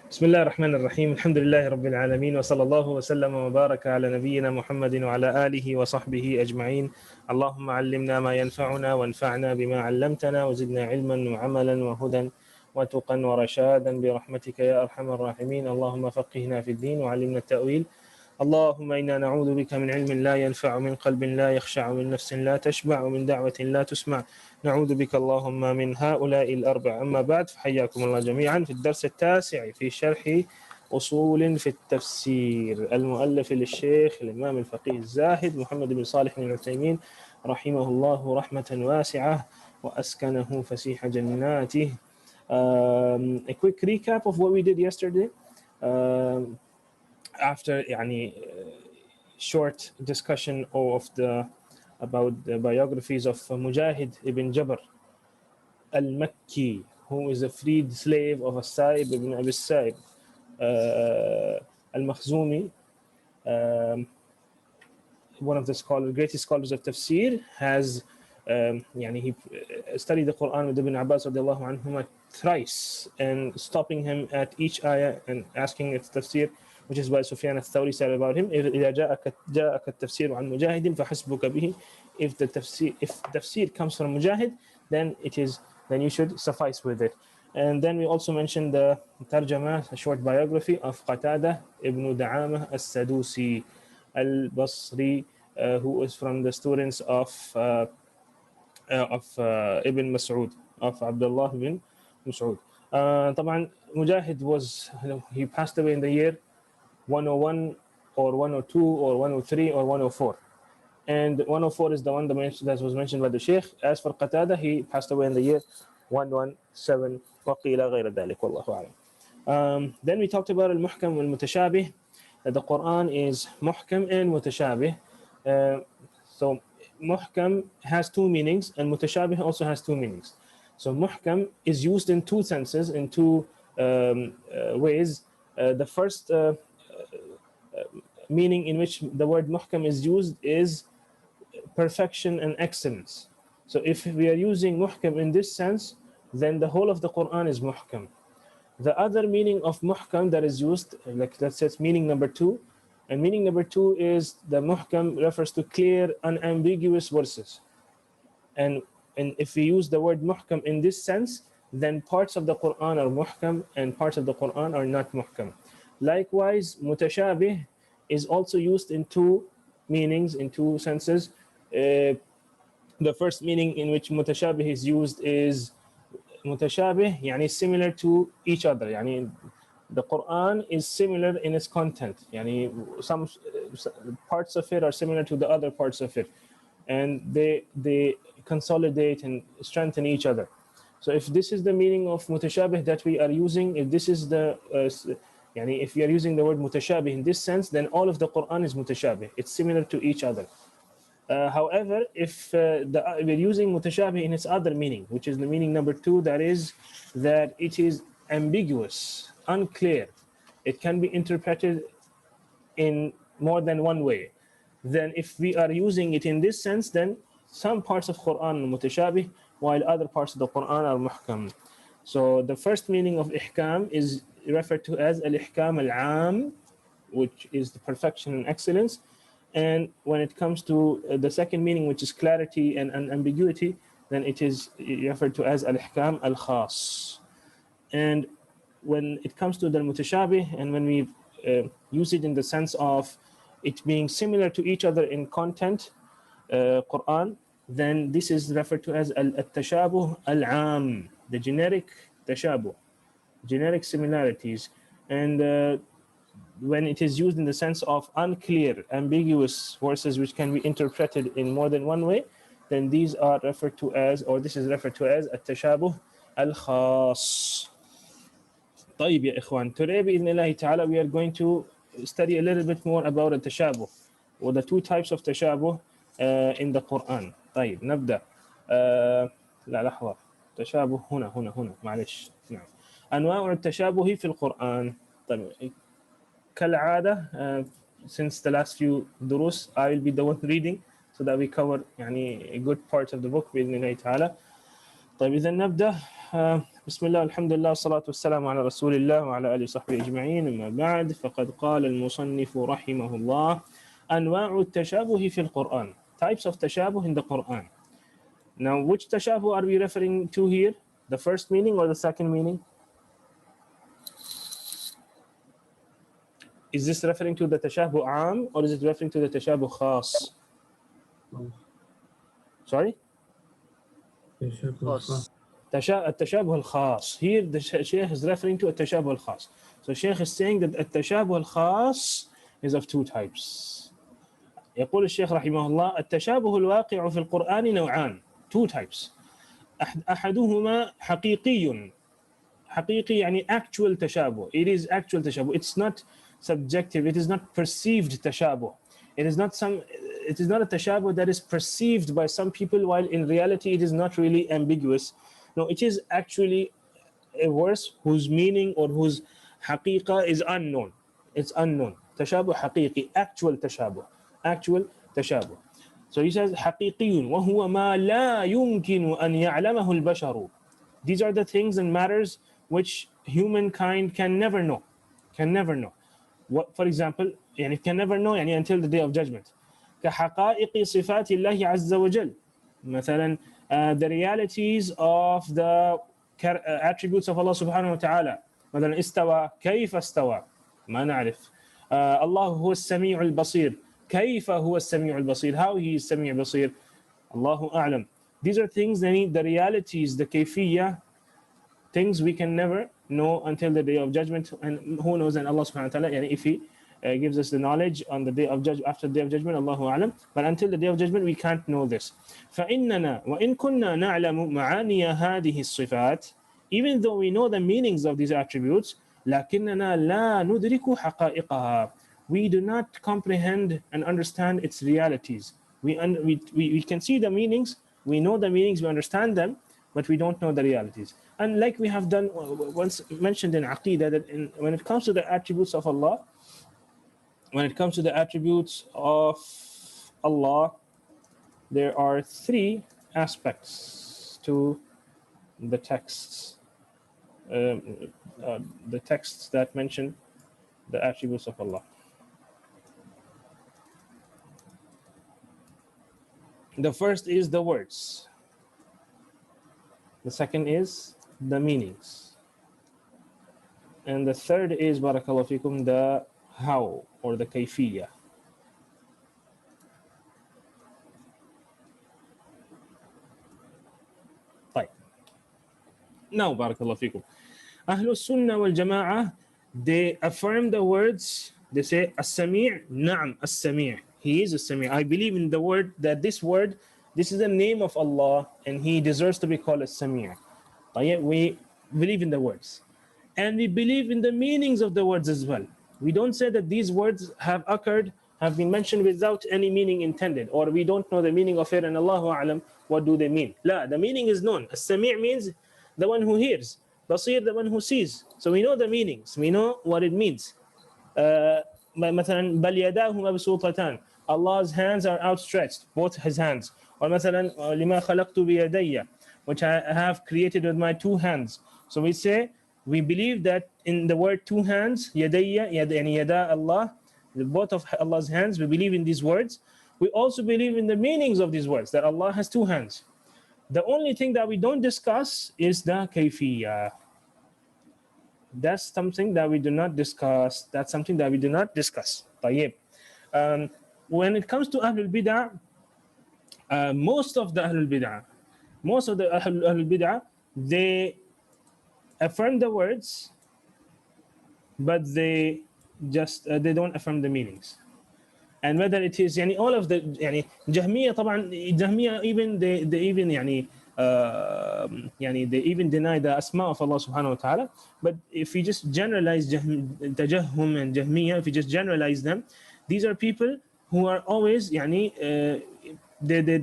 بسم الله الرحمن الرحيم. الحمد لله رب العالمين، وصلى الله وسلم وبارك على نبينا محمد وعلى آله وصحبه أجمعين. اللهم علمنا ما ينفعنا وانفعنا بما علمتنا وزدنا علما وعملا وهدى وتقا ورشادا برحمتك يا أرحم الراحمين. اللهم فقهنا في الدين وعلمنا التأويل. اللهم إنا نعوذ بك من علم لا ينفع، من قلب لا يخشع، من نفس لا تشبع، ومن دعوة لا تسمع. نعوذ بك اللهم من هؤلاء الأربع. أما بعد، فحياكم الله جميعا في الدرس التاسع في شرح أصول في التفسير، المؤلف للشيخ الإمام الفقيه الزاهد محمد بن صالح العثيمين رحمه الله رحمة واسعة وأسكنه فسيح جناته. A quick recap of what we did yesterday. After short discussion about the biographies of Mujahid ibn Jabr al-Makki, who is a freed slave of As-Sa'ib ibn Abi Sa'ib al-Makhzumi, one of the greatest scholars of tafsir, has he studied the Quran with Ibn Abbas radiallahu anhuma thrice, and stopping him at each ayah and asking its tafsir, which is why Sufyan al-Thawri said about him, إِذَا جَاءَكَ التَّفْسِيرُ عَنْ مُجَاهِدٍ فَحَسْبُكَ بِهِ. If tafsir comes from Mujahid, then you should suffice with it. And then we also mentioned the tarjama, a short biography of Qatada ibn Da'amah as-Sadusi al-Basri, who is from the students of Ibn Mas'ud, of Abdullah ibn Mas'ud. طبعا Mujahid he passed away in the year 101 or 102 or 103 or 104, and 104 is the one that was mentioned by the Sheikh. As for Qatada, he passed away in the year 117 وقيل غير ذلك والله أعلم. Then we talked about al-Muhkam wal-Mutashabih, that the Quran is Muhkam and Mutashabih. So Muhkam has two meanings, and Mutashabih also has two meanings. So Muhkam is used in two senses, in two ways. The first meaning in which the word Muhkam is used is perfection and excellence. So if we are using Muhkam in this sense, then the whole of the Quran is Muhkam. The other meaning of Muhkam that is used, like let's say it's meaning number two, and meaning number two is the Muhkam refers to clear, unambiguous verses. And if we use the word Muhkam in this sense, then parts of the Quran are Muhkam and parts of the Quran are not Muhkam. Likewise, Mutashabih is also used in two meanings, in two senses. The first meaning in which Mutashabih is used is Mutashabih, yani similar to each other. Yani the Quran is similar in its content. Yani some parts of it are similar to the other parts of it, and they consolidate and strengthen each other. So if this is the meaning of Mutashabih that we are using, if this is if we are using the word Mutashabih in this sense, then all of the Quran is Mutashabih. It's similar to each other. However, if we're using Mutashabih in its other meaning, which is the meaning number two, that is that it is ambiguous, unclear, it can be interpreted in more than one way, then if we are using it in this sense, then some parts of Quran are Mutashabih while other parts of the Quran are Muhkam. So the first meaning of Ihkam is referred to as al-Ihkam al-Am, which is the perfection and excellence. And when it comes to the second meaning, which is clarity and ambiguity, then it is referred to as al-Ihkam al-Khas. And when it comes to the Mutashabih, and when we use it in the sense of it being similar to each other in content, Quran, then this is referred to as al-Tashabuh al-Am, the generic Tashabuh, generic similarities. And when it is used in the sense of unclear, ambiguous verses which can be interpreted in more than one way, then these are referred to as, or this is referred to as التشابه الخاص. طيب يا إخوان, today بإذن الله تعالى we are going to study a little bit more about التشابه, or the two types of تشابه in the Quran. طيب نبدأ. لا لحظة, تشابه هنا معلش. نعم. أنواع التشابه في القرآن. طيب كالعادة, since the last few durus, I will be the one reading so that we cover a good part of the book بإذن الله تعالى. طيب إذا نبدأ. بسم الله الحمد لله والصلاة والسلام على رسول الله وعلى آله وصحبه أجمعين. أما بعد فقد قال المصنف رحمه الله أنواع التشابه في القرآن. Types of tashabuh in the Quran. Now, which tashabuh are we referring to here? The first meaning or the second meaning? Is this referring to the tashabuh am or is it referring to the tashabuh khas? Sorry? التشابه الخاص. Here the Shaykh is referring to التشابه الخاص. So Shaykh is saying that التشابه الخاص is of two types. يقول الشيخ رحمه الله التشابه الواقع في القرآن نوعان. Two types. أحدهما حقيقي. حقيقي يعني actual تشابه. It is actual تشابه. It's not subjective. It is not perceived تشابه. It is not a tashabuh that is perceived by some people, while in reality it is not really ambiguous. No, it is actually a verse whose meaning or whose haqiqah is unknown. It's unknown. Tashabuh haqiqi, actual tashabuh. Actual tashabuh. So he says, حقيقي وهو ما لا يمكن أن يعلمه البشر. These are the things and matters which humankind can never know. Can never know. What, for example, يعني can never know يعني until the day of judgment. كحقائق صفات الله عز وجل. مثلا the realities of the attributes of Allah subhanahu wa ta'ala. مثلا استوى كيف استوى ما نعرف. الله هو السميع البصير. كيف هو السميع البصير. How he is السميع البصير. الله أعلم. These are things, the realities, the kayfiyya, things we can never know until the day of judgment. And who knows, and Allah subhanahu wa ta'ala, if he gives us the knowledge on the day of judgment, after the day of judgment, Allahu a'lam. But until the day of judgment, we can't know this. فَإِنَّنَا وَإِن كُنَّا نَعْلَمُ مَعَانِيَ هَذِهِ الصِّفَاتِ. Even though we know the meanings of these attributes, لَكِنَّنَا لَا نُدْرِكُ حَقَائِقَهَا. We do not comprehend and understand its realities. We can see the meanings, we know the meanings, we understand them, but we don't know the realities. And like we have done once mentioned in Aqeedah, that when it comes to the attributes of Allah, there are three aspects to the texts. The texts that mention the attributes of Allah. The first is the words. The second is the meanings. And the third is, barakallahu fikum, the how or the kayfiyya. طيب. Now, barakallahu fikum. Ahlul Sunnah wal Jama'ah, they affirm the words. They say, As-Sami', Na'am, As-Sami'. He is As-Sami'. I believe in the word, that this word, this is the name of Allah, and He deserves to be called As-Sami'. We believe in the words. And we believe in the meanings of the words as well. We don't say that these words have been mentioned without any meaning intended, or we don't know the meaning of it, and Allahu A'lam, what do they mean? La, the meaning is known. As-Sami' means the one who hears. Basir, the one who sees. So we know the meanings. We know what it means. مثلا بل يداه مبسوطتان. Allah's hands are outstretched, both His hands. Or مثلا لما خلقت بيدي, which I have created with my two hands. So we say, we believe that in the word two hands, يدي, يعني يدا Allah, both of Allah's hands, we believe in these words. We also believe in the meanings of these words, that Allah has two hands. The only thing that we don't discuss is the kayfiyya. That's something that we do not discuss. طيب. When it comes to Ahlul Bid'ah, most of the Ahlul Bid'ah, they affirm the words, but they don't affirm the meanings. And whether it is all of the Jahmiyyah, طبعا Jahmiyyah even they even they even deny the asma of Allah subhanahu wa ta'ala. But if we just generalize Tajahhum and Jahmiyyah, if we just generalize them, these are people who are always they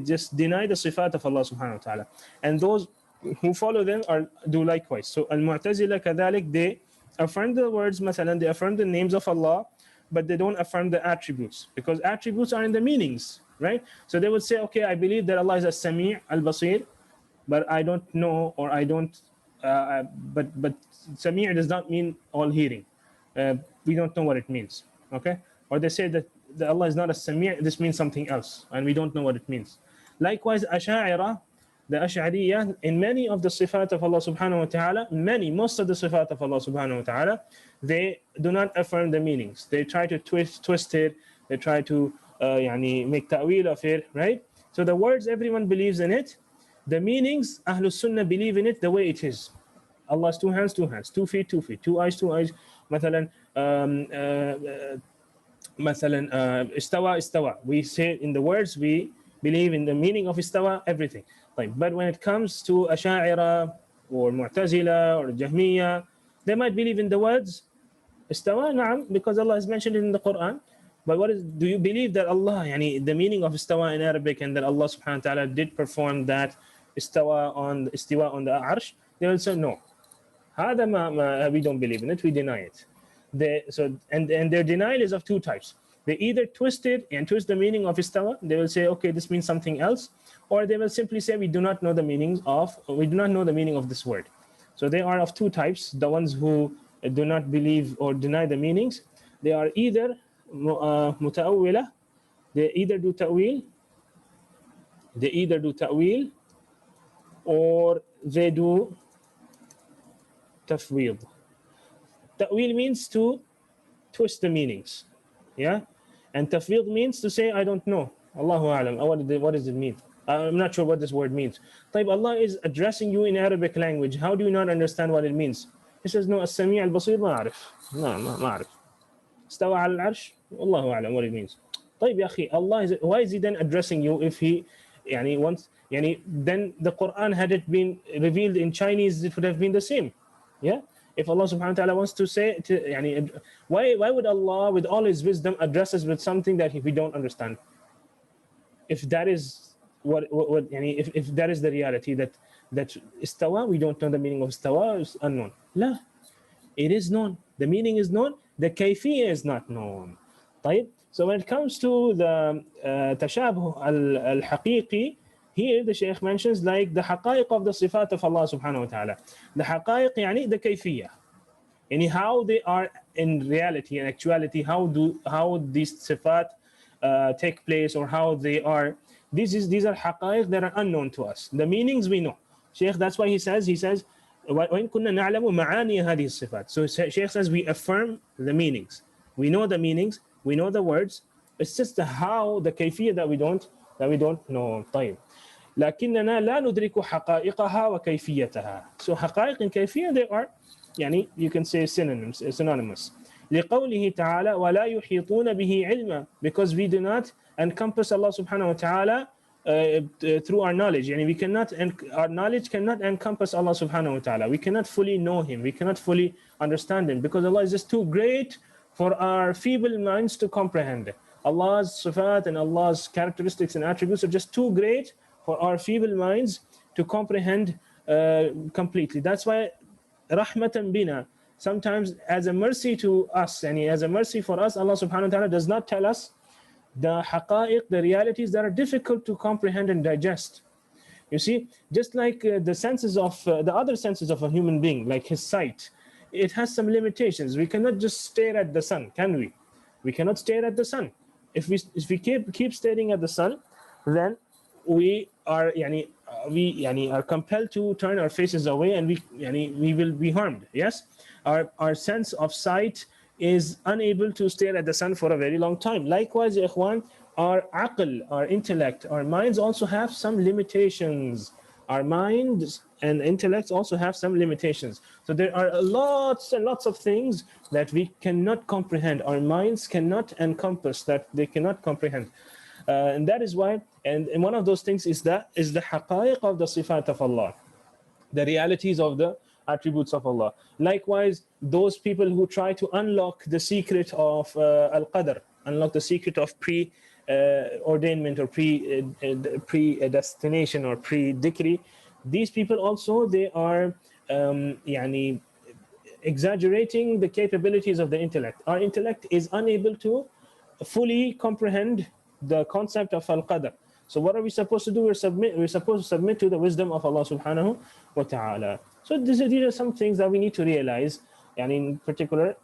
just deny the sifat of Allah subhanahu wa ta'ala. And those who follow them do likewise. So Al-Mu'tazila kadhalik, they affirm the words, مثلا, they affirm the names of Allah, but they don't affirm the attributes, because attributes are in the meanings, right? So they would say, okay, I believe that Allah is As-Sami' Al-Basir, but I don't know, or I don't. But Sami' does not mean all hearing. We don't know what it means. Okay, or they say that Allah is not a Sami'. This means something else, and we don't know what it means. Likewise, Ash'a'ira, the Ash'ariyah, in many of the sifat of Allah subhanahu wa ta'ala, most of the sifat of Allah subhanahu wa ta'ala, they do not affirm the meanings. They try to twist it. They try to make ta'wil of it, right? So the words, everyone believes in it. The meanings, Ahlus Sunnah believe in it the way it is. Allah has 2 hands, 2 hands, 2 feet, 2 feet, 2 eyes, 2 eyes. مثلا istawa, istawa. We say in the words, we believe in the meaning of istawa, everything. But when it comes to Ash'a'ira or Mu'tazila or Jahmiya, they might believe in the words istawa, na'am, because Allah has mentioned it in the Quran. But do you believe that Allah, the meaning of istawa in Arabic, and that Allah subhanahu wa ta'ala did perform that istiwa on the arsh? They will say no. We don't believe in it, we deny it. And their denial is of 2 types. They either twist it and twist the meaning of istawa. They will say, okay, this means something else, or they will simply say, we do not know the meaning of this word. So they are of 2 types. The ones who do not believe or deny the meanings, they are either muta'awwila, they either do ta'wil, or they do tafweed. Ta'wil means to twist the meanings, yeah, and tafweed means to say I don't know. Allahu a'lam. What does it mean? I'm not sure what this word means. Allah is addressing you in Arabic language. How do you not understand what it means? He says, no, as-sami' al-basir ma a'rif. No, ma a'rif. Istawa al-arsh, Allahu a'lam what it means. Ya akhi, why is he then addressing you if he wants, then the Quran, had it been revealed in Chinese, it would have been the same. Yeah, if Allah subhanahu wa ta'ala wants to say why would Allah with all his wisdom address us with something that we don't understand? If that is if that is the reality, that istawa, we don't know the meaning of istawa, is unknown. La, it is known. The meaning is known. The kayfiyya is not known. So when it comes to the tashabuh al-haqiqi, here the Shaykh mentions like the haqa'iq of the sifat of Allah subhanahu wa ta'ala. The haqa'iq, the kayfiyya. How they are in reality and actuality, how these sifat take place, or how they are. These are haqa'iq that are unknown to us. The meanings we know. Shaykh, that's why he says, وَإِن كُنَّا نَعْلَمُ مَعَانِيَ هَذِهِ الصِّفَاتِ. So Shaykh says we affirm the meanings. We know the meanings, we know the words. It's just the kayfiyya that we don't know. طيب. لكننا لا ندرك حقائقها وكيفيتها. So حقائق and كيفية, they are you can say synonymous. لقوله تعالى ولا يحيطون به علما, because we do not encompass Allah subhanahu wa ta'ala through our knowledge. Our knowledge cannot encompass Allah subhanahu wa ta'ala. We cannot fully know him, we cannot fully understand him, because Allah is just too great for our feeble minds to comprehend. Allah's sifat and Allah's characteristics and attributes are just too great for our feeble minds to comprehend completely. That's why rahmatan bina, sometimes as a mercy to us, as a mercy for us, Allah subhanahu wa ta'ala does not tell us the haqa'iq, the realities that are difficult to comprehend and digest. You see, just like the senses of the other senses of a human being, like his sight, it has some limitations. We cannot just stare at the sun, can we? We cannot stare at the sun. If we keep staring at the sun, then we are are compelled to turn our faces away, and we will be harmed. Yes, our sense of sight is unable to stare at the sun for a very long time. Likewise, ikhwan, our aql, our intellect, our minds also have some limitations. Our minds and intellects also have some limitations. So there are lots and lots of things that we cannot comprehend. Our minds cannot encompass, that they cannot comprehend. And that is why, and one of those things is the haqa'iq of the sifat of Allah, the realities of the attributes of Allah. Likewise, those people who try to unlock the secret of al-qadr, unlock the secret of pre-ordainment or predestination or pre-decree, these people also, they are exaggerating the capabilities of the intellect. Our intellect is unable to fully comprehend the concept of al-qadr. So what are we supposed to do? We're supposed to submit to the wisdom of Allah subhanahu wa ta'ala. So these are some things that we need to realize, and in particular,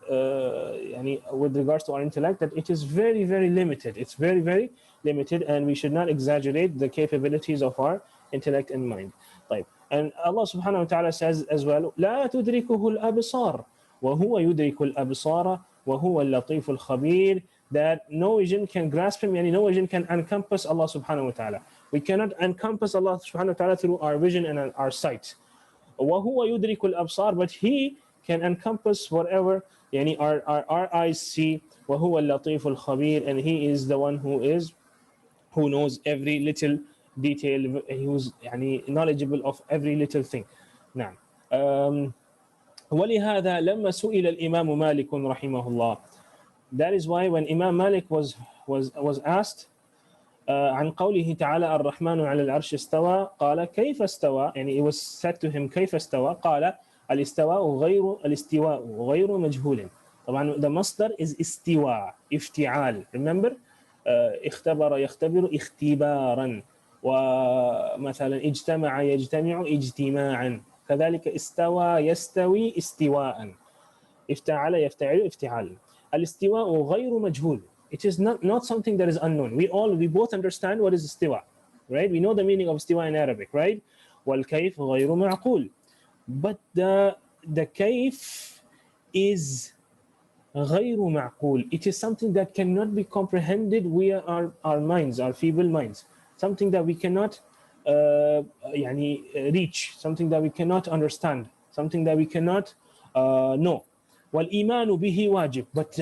with regards to our intellect, that it is very, very limited. It's very, very limited, and we should not exaggerate the capabilities of our intellect and mind. Right. And Allah subhanahu wa ta'ala says as well, لا تدركه الأبصار وهو يدرك الأبصار وهو اللطيف الخبير, that no vision can grasp him, no vision can encompass Allah subhanahu wa ta'ala. We cannot encompass Allah subhanahu wa ta'ala through our vision and our sight. وهو يدرك الأبصار, but he can encompass whatever our eyes see. وهو اللطيف الخبير, and he is the one who knows every little detail, who's knowledgeable of every little thing. نعم. ولهذا لما سئل الإمام مالك رحمه الله, that is why when Imam Malik was asked عن قوله تعالى الرحمن على العرش استوى قال كيف استوى, and it was said to him كيف استوى, قال الاستواء غير مجهول. طبعا the masdar is استواء, افتعال. Remember, اختبر يختبر اختبارا, ومثلا اجتمع يجتمع اجتماعا, كذلك استوى يستوي استواء, افتعل يفتعل افتعال. الاستواء غير مجهول. It is not something that is unknown. We both understand what is istiwa, right? We know the meaning of istiwa in Arabic, right? والكيف غير معقول. But the كيف is غير معقول. It is something that cannot be comprehended via our minds, our feeble minds. Something that we cannot reach, something that we cannot understand, something that we cannot know. والإيمان به واجب, but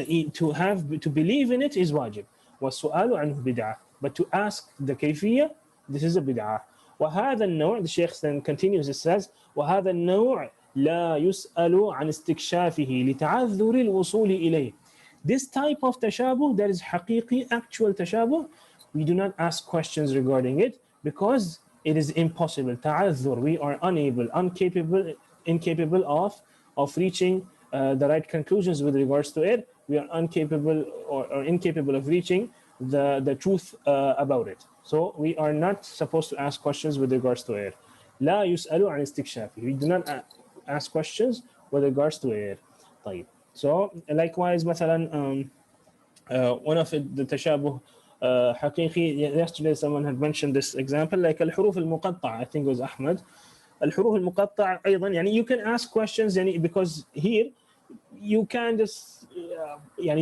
to believe in it is واجب. والسؤال عنه بدعة, but to ask the كيفية, this is a بدعة. وهذا النوع, the Shaykh then continues, it says وهذا النوع لا يسأل عن استكشافه لتعذر الوصول إليه. This type of tashabuh, that is حقيقي, actual tashabuh, we do not ask questions regarding it because it is impossible. تعذر, we are incapable of reaching the right conclusions with regards to it. We are incapable of reaching the truth about it. So we are not supposed to ask questions with regards to it. لا يسأل عن استكشافه. We do not ask questions with regards to it. طيب. So likewise, مثلا one of the tashabuh حقيقي, yesterday someone had mentioned this example, like الحروف المقطعة, I think it was Ahmed. الحروف المقطعة أيضا, you can ask questions, because here you can just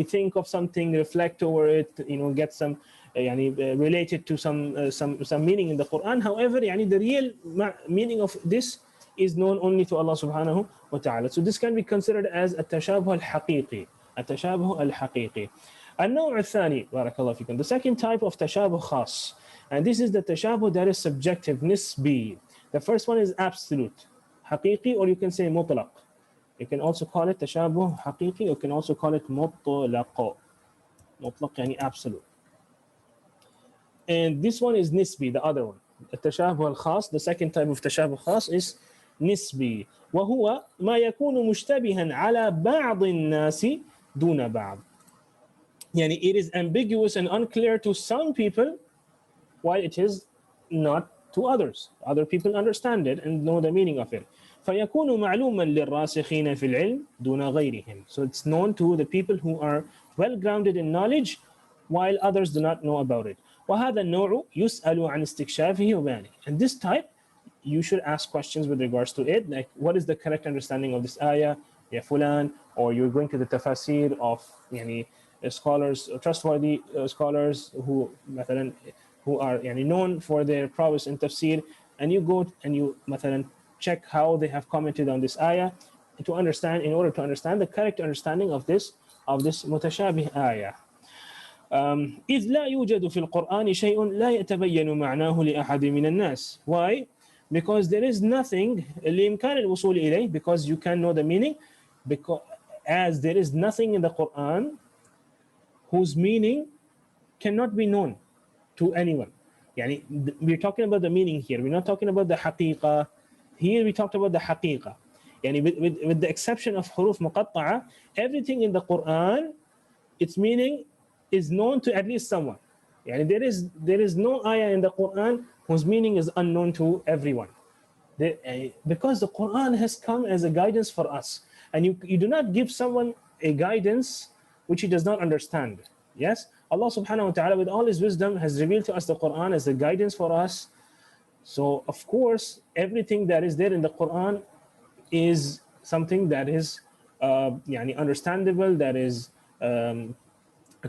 think of something, reflect over it, get some related to some meaning in the Quran. However, the real meaning of this is known only to Allah subhanahu wa ta'ala. So this can be considered as التشابه الحقيقي. التشابه الحقيقي. النوع الثاني, بارك الله فيكم, the second type of تشابه خاص, and this is the تشابه that is subjective, نسبي. The first one is absolute, حقيقي, or you can say مطلق. You can also call it تشابه حقيقي, or you can also call it مطلق. مطلق absolute. And this one is نسبي, the other one. التشابه الخاص, the second type of تشابه خاص is نسبي, وهو ما يكون مشتبها على بعض الناس دون بعض. It is ambiguous and unclear to some people, while it is not to others. Other people understand it and know the meaning of it. فيكون معلوما للراسخين في العلم دون غيرهم. So it's known to the people who are well grounded in knowledge, while others do not know about it. وهذا النوع يسأل عن استكشافه وبيانه. And this type, you should ask questions with regards to it, like what is the correct understanding of this ayah, ya fulan, or you're going to the tafsīr of scholars, trustworthy scholars who are known for their prowess in tafsir, and you go and you check how they have commented on this ayah in order to understand the correct understanding of this mutashabih ayah. إذ لا يوجد في القرآن شيء لا يتبين معناه لأحد من الناس. Why? Because there is nothing لإمكان الوصول إليه, because you can know the meaning, as there is nothing in the Quran whose meaning cannot be known to anyone. We're talking about the meaning here. We're not talking about the haqiqah. Here we talked about the haqiqah. With the exception of huruf muqatta'a, everything in the Quran, its meaning is known to at least someone. يعني there is no ayah in the Quran whose meaning is unknown to everyone. Because the Quran has come as a guidance for us, and you do not give someone a guidance which he does not understand. Yes, Allah subhanahu wa ta'ala with all his wisdom has revealed to us the Quran as a guidance for us. So of course everything that is there in the Quran is something that is يعني understandable, that is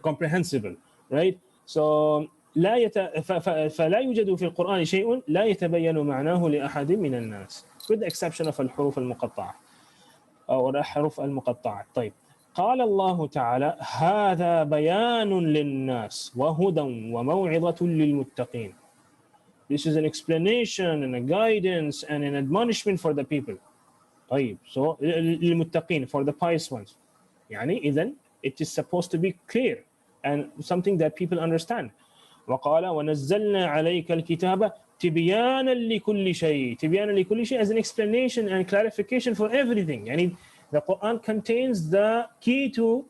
comprehensible, right? So فلا يوجد في القرآن شيء لا يتبين معناه لأحد من الناس with the exception of الحروف المقطعة أو الحروف المقطعة. طيب قال الله تعالى هذا بيان للناس وهدى وموعظة للمتقين. This is an explanation and a guidance and an admonishment for the people. طيب, so للمتقين, for the pious ones. يعني إذن it is supposed to be clear and something that people understand. وقال ونزلنا عليك الكتاب تبيانا لكل شيء. تبيانا لكل شيء as an explanation and clarification for everything. يعني the Quran contains the key to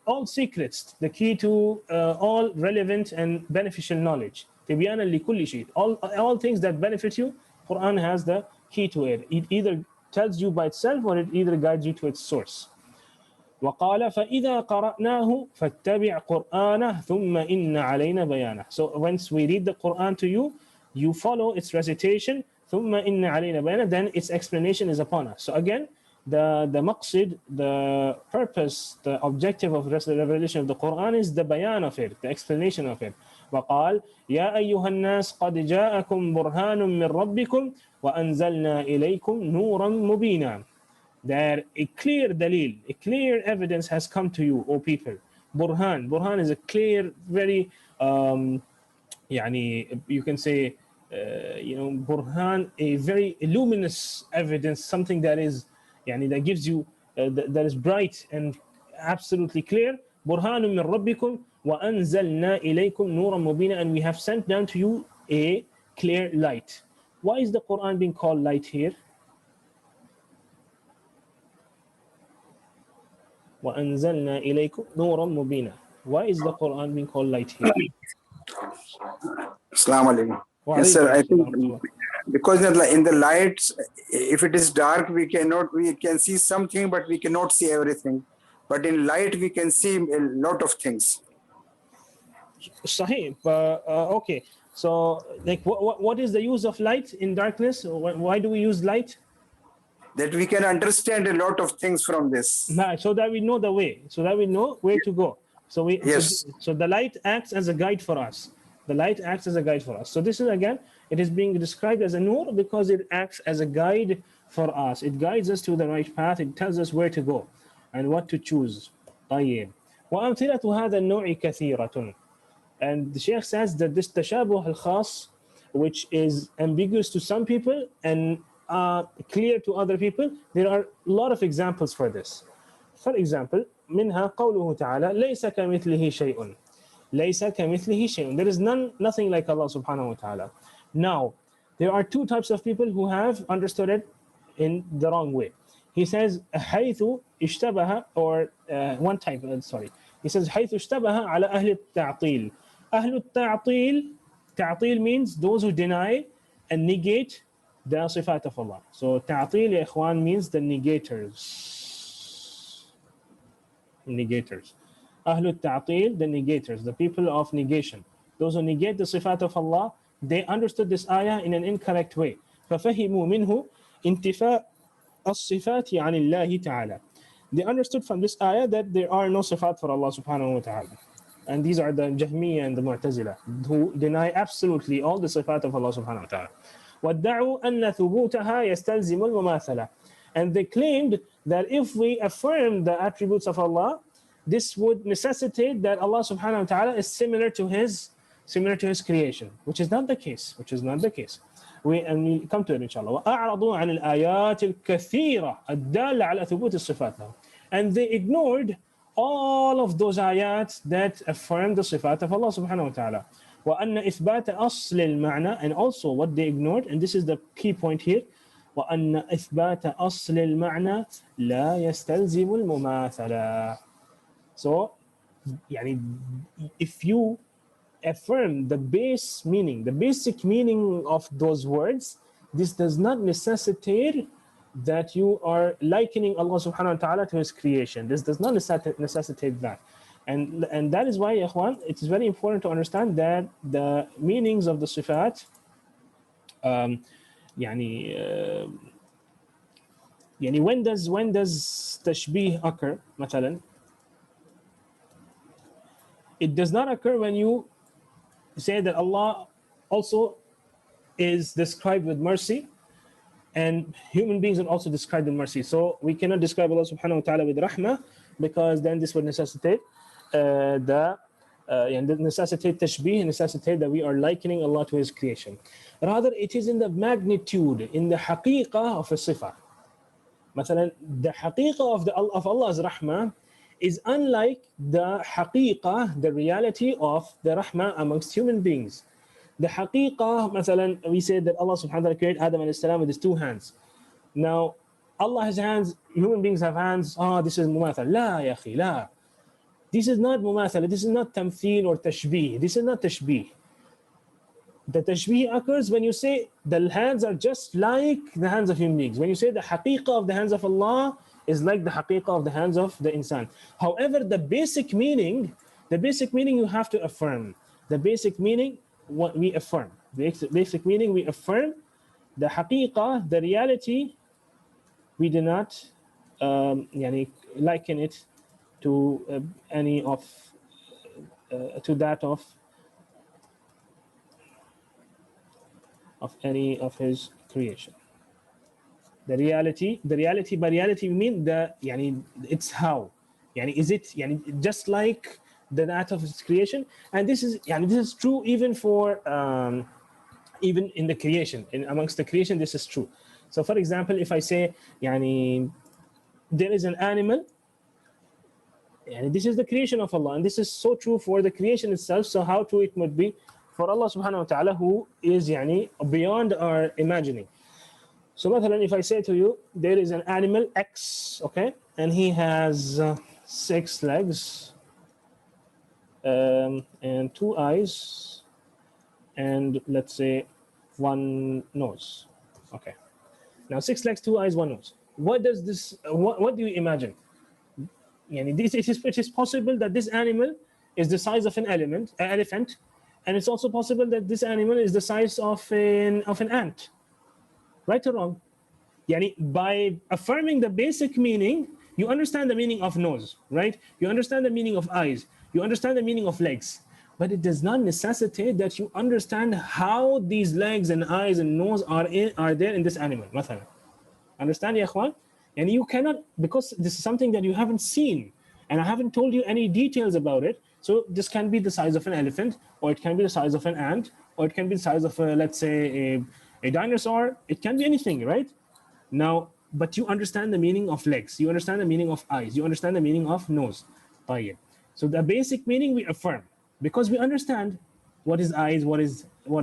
all secrets, the key to all relevant and beneficial knowledge. تبيانا لكل شيء. All things that benefit you, Quran has the key to it. It either tells you by itself or it either guides you to its source. وقال فإذا قرأناه فاتبع قرآنه ثم إن علينا بيانه. So once we read the Quran to you, you follow its recitation ثم إن علينا بيانه, then its explanation is upon us. So again, the maqsid, the purpose, the objective of the revelation of the Quran is the bayan of it, the explanation of it. وقال يا أيها الناس قد جاءكم برهان من ربكم وأنزلنا إليكم نورا مبينا. That a clear dalil, a clear evidence has come to you, O people. Burhan is a clear, very, يعني, you can say, Burhan, a very luminous evidence, something that is, يعني, that gives you, that is bright and absolutely clear. برهان من ربكم وأنزلنا إليكم نورا مبينا, and we have sent down to you a clear light. Why is the Quran being called light here? وأنزلنا إليكم نورا مبينا. Why is the Quran being called light here? Assalamu alaikum. Yes, sir. I think because in the lights, if it is dark, we can see something, but we cannot see everything. But in light, we can see a lot of things. Sahih. Okay. So, like, what is the use of light in darkness? Why do we use light? That we can understand a lot of things from this. So that we know the way, so that we know where to go. So yes. So the light acts as a guide for us. The light acts as a guide for us. So this is again, it is being described as a nur because it acts as a guide for us. It guides us to the right path. It tells us where to go and what to choose. طيب. وأمثلة هذا النوع كثيرة. And the Shaykh says that this tashabuh al-khas, which is ambiguous to some people and clear to other people, there are a lot of examples for this. For example, منها قوله تعالى ليس كمثله شيء. ليس كمثله شيء. There is nothing like Allah subhanahu wa ta'ala. Now, there are two types of people who have understood it in the wrong way. He says حيث اشتبه, or one type, sorry. He says حيث اشتبه على أهل التعطيل. أهل التعطيل, تعطيل means those who deny and negate the صفات of Allah. So ta'til, ya ikhwan, means the negators. Negators. Ahlul ta'til, the negators, the people of negation. Those who negate the صفات of Allah, they understood this ayah in an incorrect way. فَفَهِمُوا مِنْهُ انتفاء الصفات عن الله تعالى. They understood from this ayah that there are no صفات for Allah subhanahu wa ta'ala. And these are the Jahmiyyah and the Mu'tazila, who deny absolutely all the صفات of Allah subhanahu wa ta'ala. وَادَّعُوا أَنَّ ثُبُوتَهَا يَسْتَلْزِمُ الْمُمَاثَلَةِ. And they claimed that if we affirm the attributes of Allah, this would necessitate that Allah subhanahu wa ta'ala is similar to his creation, which is not the case. We come to it inshallah. وَأَعْرَضُوا عَنِ الْآيَاتِ الْكَثِيرَةِ الدَّالَّةِ عَلَى ثُبُوتِ الصِّفَاتِ. And they ignored all of those ayats that affirm the صفات of Allah subhanahu wa ta'ala. وأن إثبات أصل المعنى, and also what they ignored, and this is the key point here, وأن إثبات أصل المعنى لا يستلزم المماثلة. So, يعني, if you affirm the base meaning, the basic meaning of those words, this does not necessitate that you are likening Allah subhanahu wa ta'ala to his creation. This does not necessitate that. And that is why, ikhwan, it is very important to understand that the meanings of the sifat, when does tashbih occur, مثلا? It does not occur when you say that Allah also is described with mercy, and human beings are also described with mercy. So we cannot describe Allah subhanahu wa ta'ala with rahmah, because then this would necessitate necessitate tashbih, necessitate that we are likening Allah to his creation. Rather, it is in the magnitude, in the haqiqah of a sifa. مثلا, the haqiqah of Allah's rahmah is unlike the haqiqah, the reality of the rahmah amongst human beings. The haqiqah, مثلا, we said that Allah subhanahu wa ta'ala created Adam alayhi salam with his two hands. Now, Allah has hands, human beings have hands. This is mumathal. La, ya akhi, la. This is not mumathal, this is not tamthil or tashbih. This is not tashbih. The tashbih occurs when you say the hands are just like the hands of human beings. When you say the haqiqah of the hands of Allah is like the haqiqah of the hands of the insan. However, the basic meaning you have to affirm. The basic meaning, what we affirm. The basic meaning we affirm. The haqiqah, the reality, we do not liken it to any of to that of any of his creation. The reality by reality we mean it's how. Is it just like that of his creation? And this is true even for even in the creation, amongst the creation, this is true. So for example, if I say there is an animal, and this is the creation of Allah, and this is so true for the creation itself, so how true it would be for Allah subhanahu wa ta'ala, who is beyond our imagining. So مثلا, if I say to you, there is an animal X, okay, and he has 6 legs and 2 eyes and let's say 1 nose. Okay, now 6 legs, 2 eyes, 1 nose. What does this? What do you imagine? It is possible that this animal is the size of an elephant, and it's also possible that this animal is the size of an ant. Right or wrong? By affirming the basic meaning, you understand the meaning of nose, right? You understand the meaning of eyes. You understand the meaning of legs. But it does not necessitate that you understand how these legs and eyes and nose are there in this animal. مثلا. Understand, ya ikhwan? And you cannot, because this is something that you haven't seen, and I haven't told you any details about it. So this can be the size of an elephant, or it can be the size of an ant, or it can be the size of let's say a dinosaur. It can be anything, right? Now, but you understand the meaning of legs, you understand the meaning of eyes, you understand the meaning of nose. So the basic meaning we affirm, because we understand what is eyes, what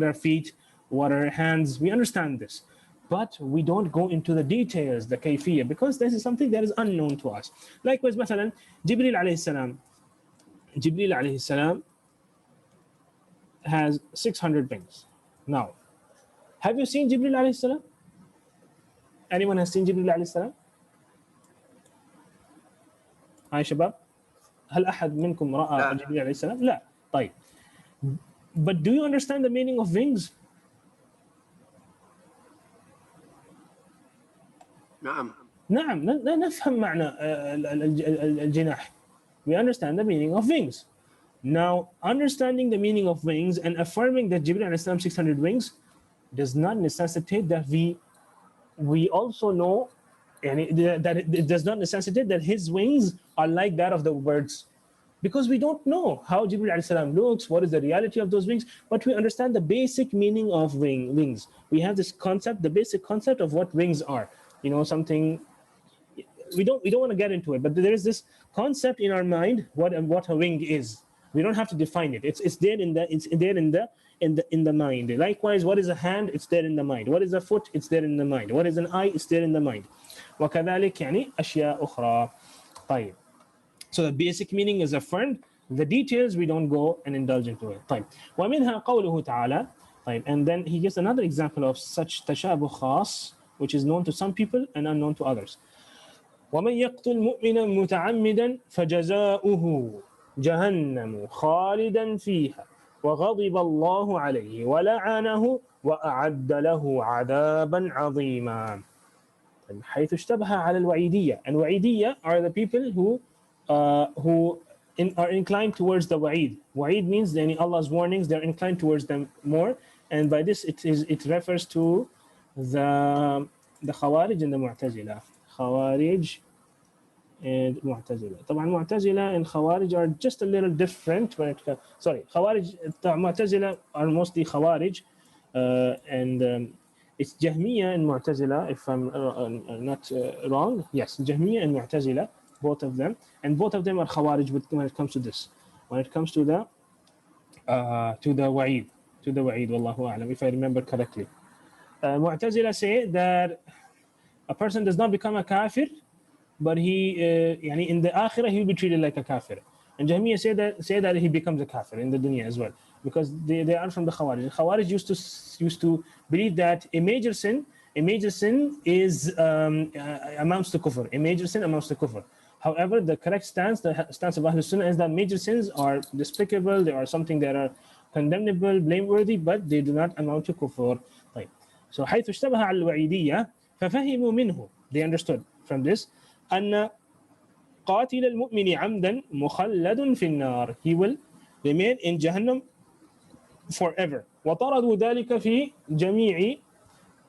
are feet, what are hands. We understand this. But we don't go into the details, the kayfiyya, because this is something that is unknown to us. Likewise, مثلا, Jibreel alayhi salam has 600 wings. Now, have you seen Jibreel alayhi salam? Anyone has seen Jibreel alayhi salam? Hi Shabab. هل أحد منكم رأى جبريل عليه السلام؟ لا. طيب. But do you understand the meaning of wings? نعم نفهم معنى الجناح. We understand the meaning of wings. Now, understanding the meaning of wings and affirming that Jibreel alayhi salam 600 wings does not necessitate that we also know, and that it does not necessitate that his wings are like that of the birds, because we don't know how Jibreel alayhi salam looks, what is the reality of those wings, but we understand the basic meaning of wings. We have this concept, the basic concept of what wings are. Something we don't want to get into it, but there is this concept in our mind what a wing is. We don't have to define it. It's there in the mind. Likewise, what is a hand? It's there in the mind. What is a foot? It's there in the mind. What is an eye? It's there in the mind. وكذلك أشياء أخرى. طيب. So the basic meaning is affirmed. The details we don't go and indulge into it. طيب. ومنها قوله تعالى. طيب. And then he gives another example of such تشابه خاص, which is known to some people and unknown to others. ومن يقتل مؤمنا متعمدا فجزاؤه جهنم خالدا فيها وغضب الله عليه ولعنه وأعد له عذابا عظيما. حيث اشتبه على الوعيدية. And وعيدية are the people who are inclined towards the wa'id. Wa'id means any Allah's warnings, they're inclined towards them more. And by this it refers to the Khawarij and the Mu'tazila. Khawarij and Mu'tazila. طبعا Mu'tazila and Khawarij are just a little different when it comes. Sorry, Khawarij, Mu'tazila are mostly Khawarij, and it's Jahmiya and Mu'tazila, if I'm not wrong. Yes, Jahmiya and Mu'tazila, both of them, and both of them are Khawarij when it comes to this. When it comes to the Wa'id, Wallahu A'lam, if I remember correctly. Mu'tazila say that a person does not become a kafir, but he, in the akhirah, he will be treated like a kafir. And Jahmiyyah say that he becomes a kafir in the dunya as well, because they are from the Khawarij. Khawarij used to believe that a major sin is amounts to kufr. A major sin amounts to kufr. However, the correct stance, the stance of Ahlul Sunnah, is that major sins are despicable. They are something that are condemnable, blameworthy, but they do not amount to kufr. Right. So حيث اشتبه على الوعيدية ففهموا منه, they understood from this, أن قاتل المؤمن عمدا مخلد في النار, he will remain in Jahannam forever. وطردوا ذلك في جميع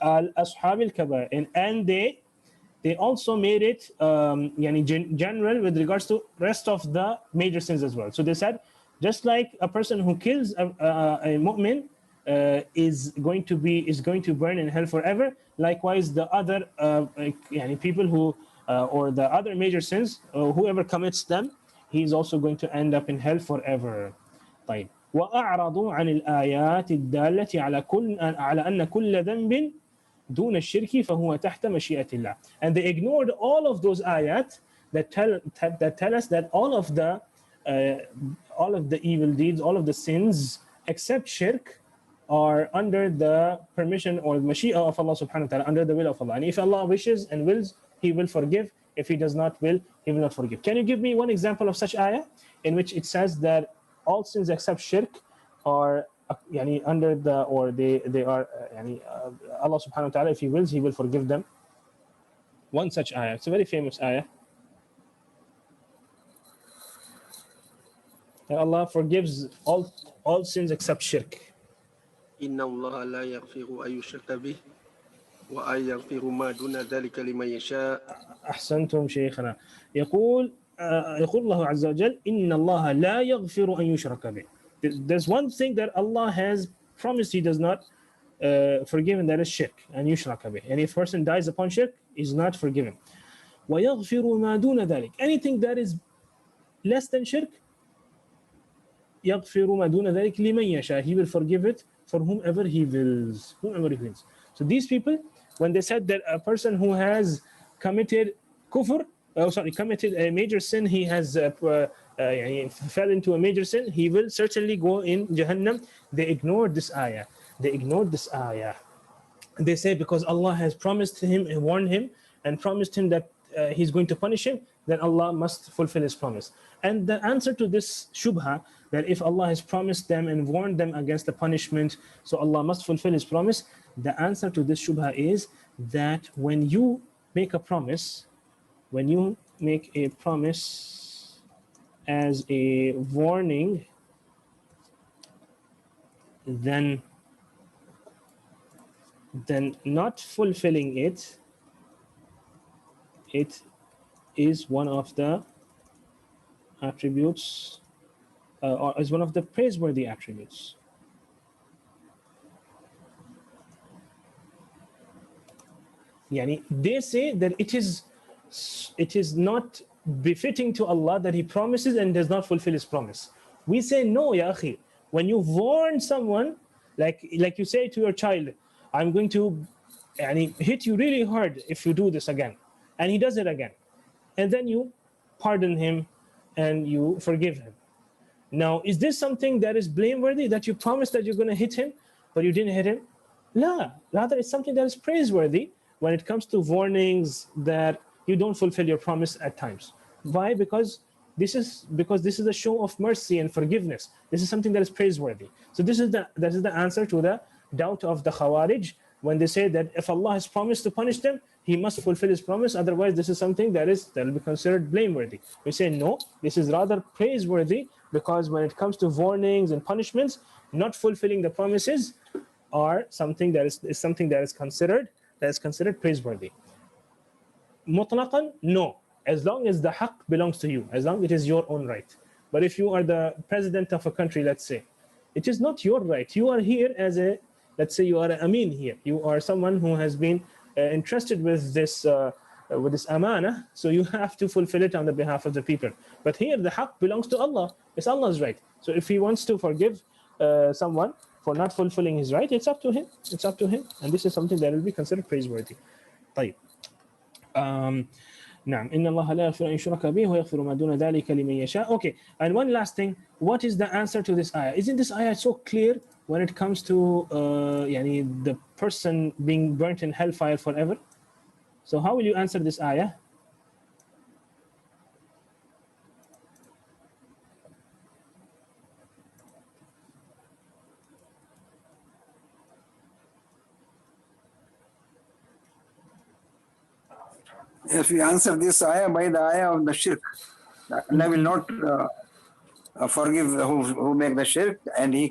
أصحاب الكبائر, and they also made it general with regards to rest of the major sins as well. So they said, just like a person who kills a mu'min is going to burn in hell forever, likewise the other people who or the other major sins, whoever commits them, he is also going to end up in hell forever. طيب. وأعرضوا عن الآيات الدالة على أن كل ذنب دون الشرك فهو تحت مشيئة الله. And they ignored all of those ayat that tell us that all of the evil deeds, all of the sins except shirk are under the permission or the mashiyah of Allah subhanahu wa ta'ala, under the will of Allah. And if Allah wishes and wills, He will forgive. If He does not will, He will not forgive. Can you give me one example of such ayah in which it says that all sins except shirk are under the, or they are Allah subhanahu wa ta'ala, if He wills, He will forgive them? One such ayah. It's a very famous ayah. That Allah forgives all sins except shirk. إن الله لا يغفر أن يشرك به وأن يغفر ما دون ذلك لمن يشاء. أحسنتم شيخنا. يقول الله عز وجل إن الله لا يغفر أن يشرك به. There's one thing that Allah has promised He does not forgive, and that is shirk and yushraka bih. And if a person dies upon shirk, is not forgiven. وَيَغْفِرُ مَا دُونَ ذَلِكَ. Anything that is less than shirk, يَغْفِرُ مَا دُونَ ذَلِكَ لِمَنْ يَشَاء. He will forgive it for whomever He wills. So these people, when they said that a person who has committed committed a major sin, he has fell into a major sin, he will certainly go in Jahannam. They ignored this ayah. They say because Allah has promised him and warned him and promised him that He's going to punish him, then Allah must fulfill His promise. And the answer to this shubha, that if Allah has promised them and warned them against the punishment, so Allah must fulfill His promise, the answer to this shubha is that when you make a promise as a warning, then not fulfilling it is one of the attributes, or is one of the praiseworthy attributes. They say that it is not befitting to Allah that He promises and does not fulfill His promise. We say no, ya akhi. When you warn someone, like you say to your child, I'm going to hit you really hard if you do this again, and he does it again, and then you pardon him and you forgive him. Now, is this something that is blameworthy, that you promised that you're going to hit him, but you didn't hit him? No, rather it's something that is praiseworthy when it comes to warnings that you don't fulfill your promise at times. Why? Because this is a show of mercy and forgiveness. This is something that is praiseworthy. So this is the answer to the doubt of the Khawarij when they say that if Allah has promised to punish them, He must fulfill His promise. Otherwise, this is something that will be considered blameworthy. We say no, this is rather praiseworthy, because when it comes to warnings and punishments, not fulfilling the promises are something that is considered praiseworthy. Mutlaqan, no. As long as the haqq belongs to you, as long as it is your own right. But if you are the president of a country, let's say, it is not your right. You are here as let's say you are an Amin here. You are someone who has been entrusted with this amana, so you have to fulfill it on the behalf of the people. But here the haqq belongs to Allah. It's Allah's right. So if He wants to forgive someone for not fulfilling his right, it's up to him. It's up to him. And this is something that will be considered praiseworthy. طيب. نعم إن الله لا يغفر أن يشرك به ويغفر ما دون ذلك لمن يشاء. Okay, and one last thing, what is the answer to this ayah? Isn't this ayah so clear when it comes to the person being burnt in hellfire forever? So how will you answer this ayah? If we answer this ayah by the ayah of the shirk, Allah will not forgive who make the shirk, and he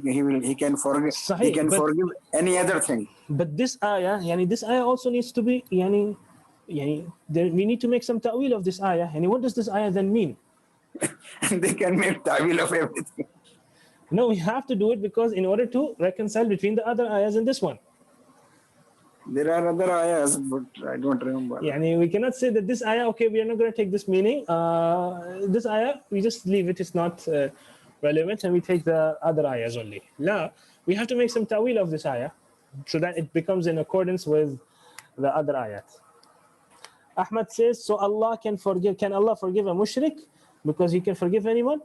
can forgive forgive any other thing. But this ayah also needs to be we need to make some ta'wil of this ayah. And what does this ayah then mean? They can make ta'wil of everything. No, we have to do it because in order to reconcile between the other ayahs and this one. There are other ayahs, but I don't remember. We cannot say that this ayah, okay, we are not going to take this meaning. This ayah, we just leave it. It's not relevant, and we take the other ayahs only. La, we have to make some ta'wil of this ayah so that it becomes in accordance with the other ayat. Ahmad says, so Allah can Allah forgive a mushrik because He can forgive anyone?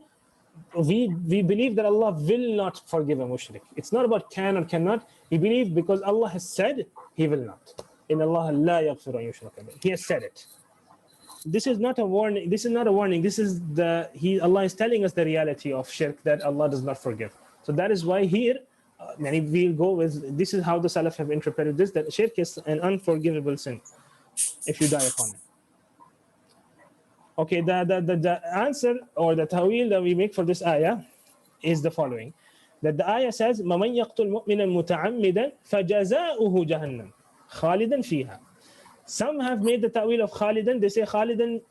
We believe that Allah will not forgive a mushrik. It's not about can or cannot. We believe because Allah has said He will not. In Allah la yaghfiru an yushraka bih. He has said it. This is not a warning. This is not a warning. This is Allah is telling us the reality of shirk, that Allah does not forgive. So that is why here, we'll go with, this is how the Salaf have interpreted this, that shirk is an unforgivable sin if you die upon it. Okay, the answer or the ta'wil that we make for this ayah is the following. That the ayah says, مَمَنْ يَقْتُلْ مُؤْمِنًا مُتَعَمِّدًا فَجَزَاؤُهُ جَهَنَّمْ خَالِدًا فِيهَا. Some have made the ta'wil of Khalidan. They say Khalidan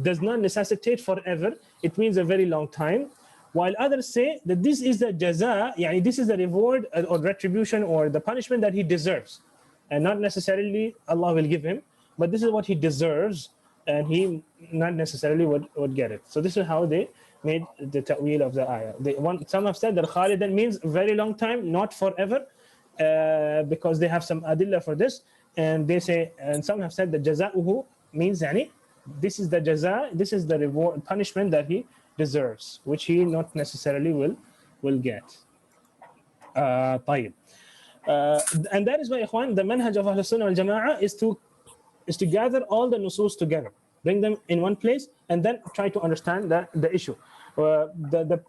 does not necessitate forever. It means a very long time. While others say that this is the jaza, this is the reward or retribution or the punishment that he deserves. And not necessarily Allah will give him, but this is what he deserves, and he not necessarily would get it. So this is how they made the ta'wil of the ayah. Some have said that Khalidan means very long time, not forever, because they have some adillah for this. And they say, and some have said that jaza'uhu means this is the jaza, this is the reward, punishment that he deserves, which he not necessarily will get. طيب. And that is why, ikhwan, the manhaj of Ahlus Sunnah wal Jama'ah is to gather all the nusus together, bring them in one place, and then try to understand the issue. The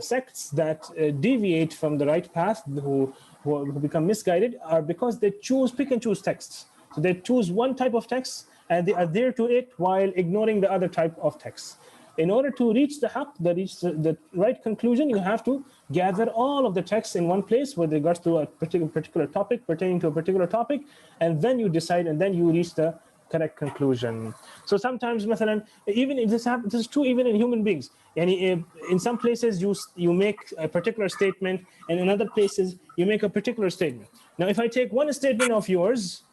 sects that deviate from the right path, who become misguided, are because they pick and choose texts. So they choose one type of text and they adhere to it while ignoring the other type of texts. In order to reach the haqq, the right conclusion, you have to gather all of the texts in one place with regards to a particular topic, pertaining to a particular topic, and then you decide, and then you reach the correct conclusion. So sometimes, even if this is true even in human beings. In some places you make a particular statement, and in other places you make a particular statement. Now, if I take one statement of yours,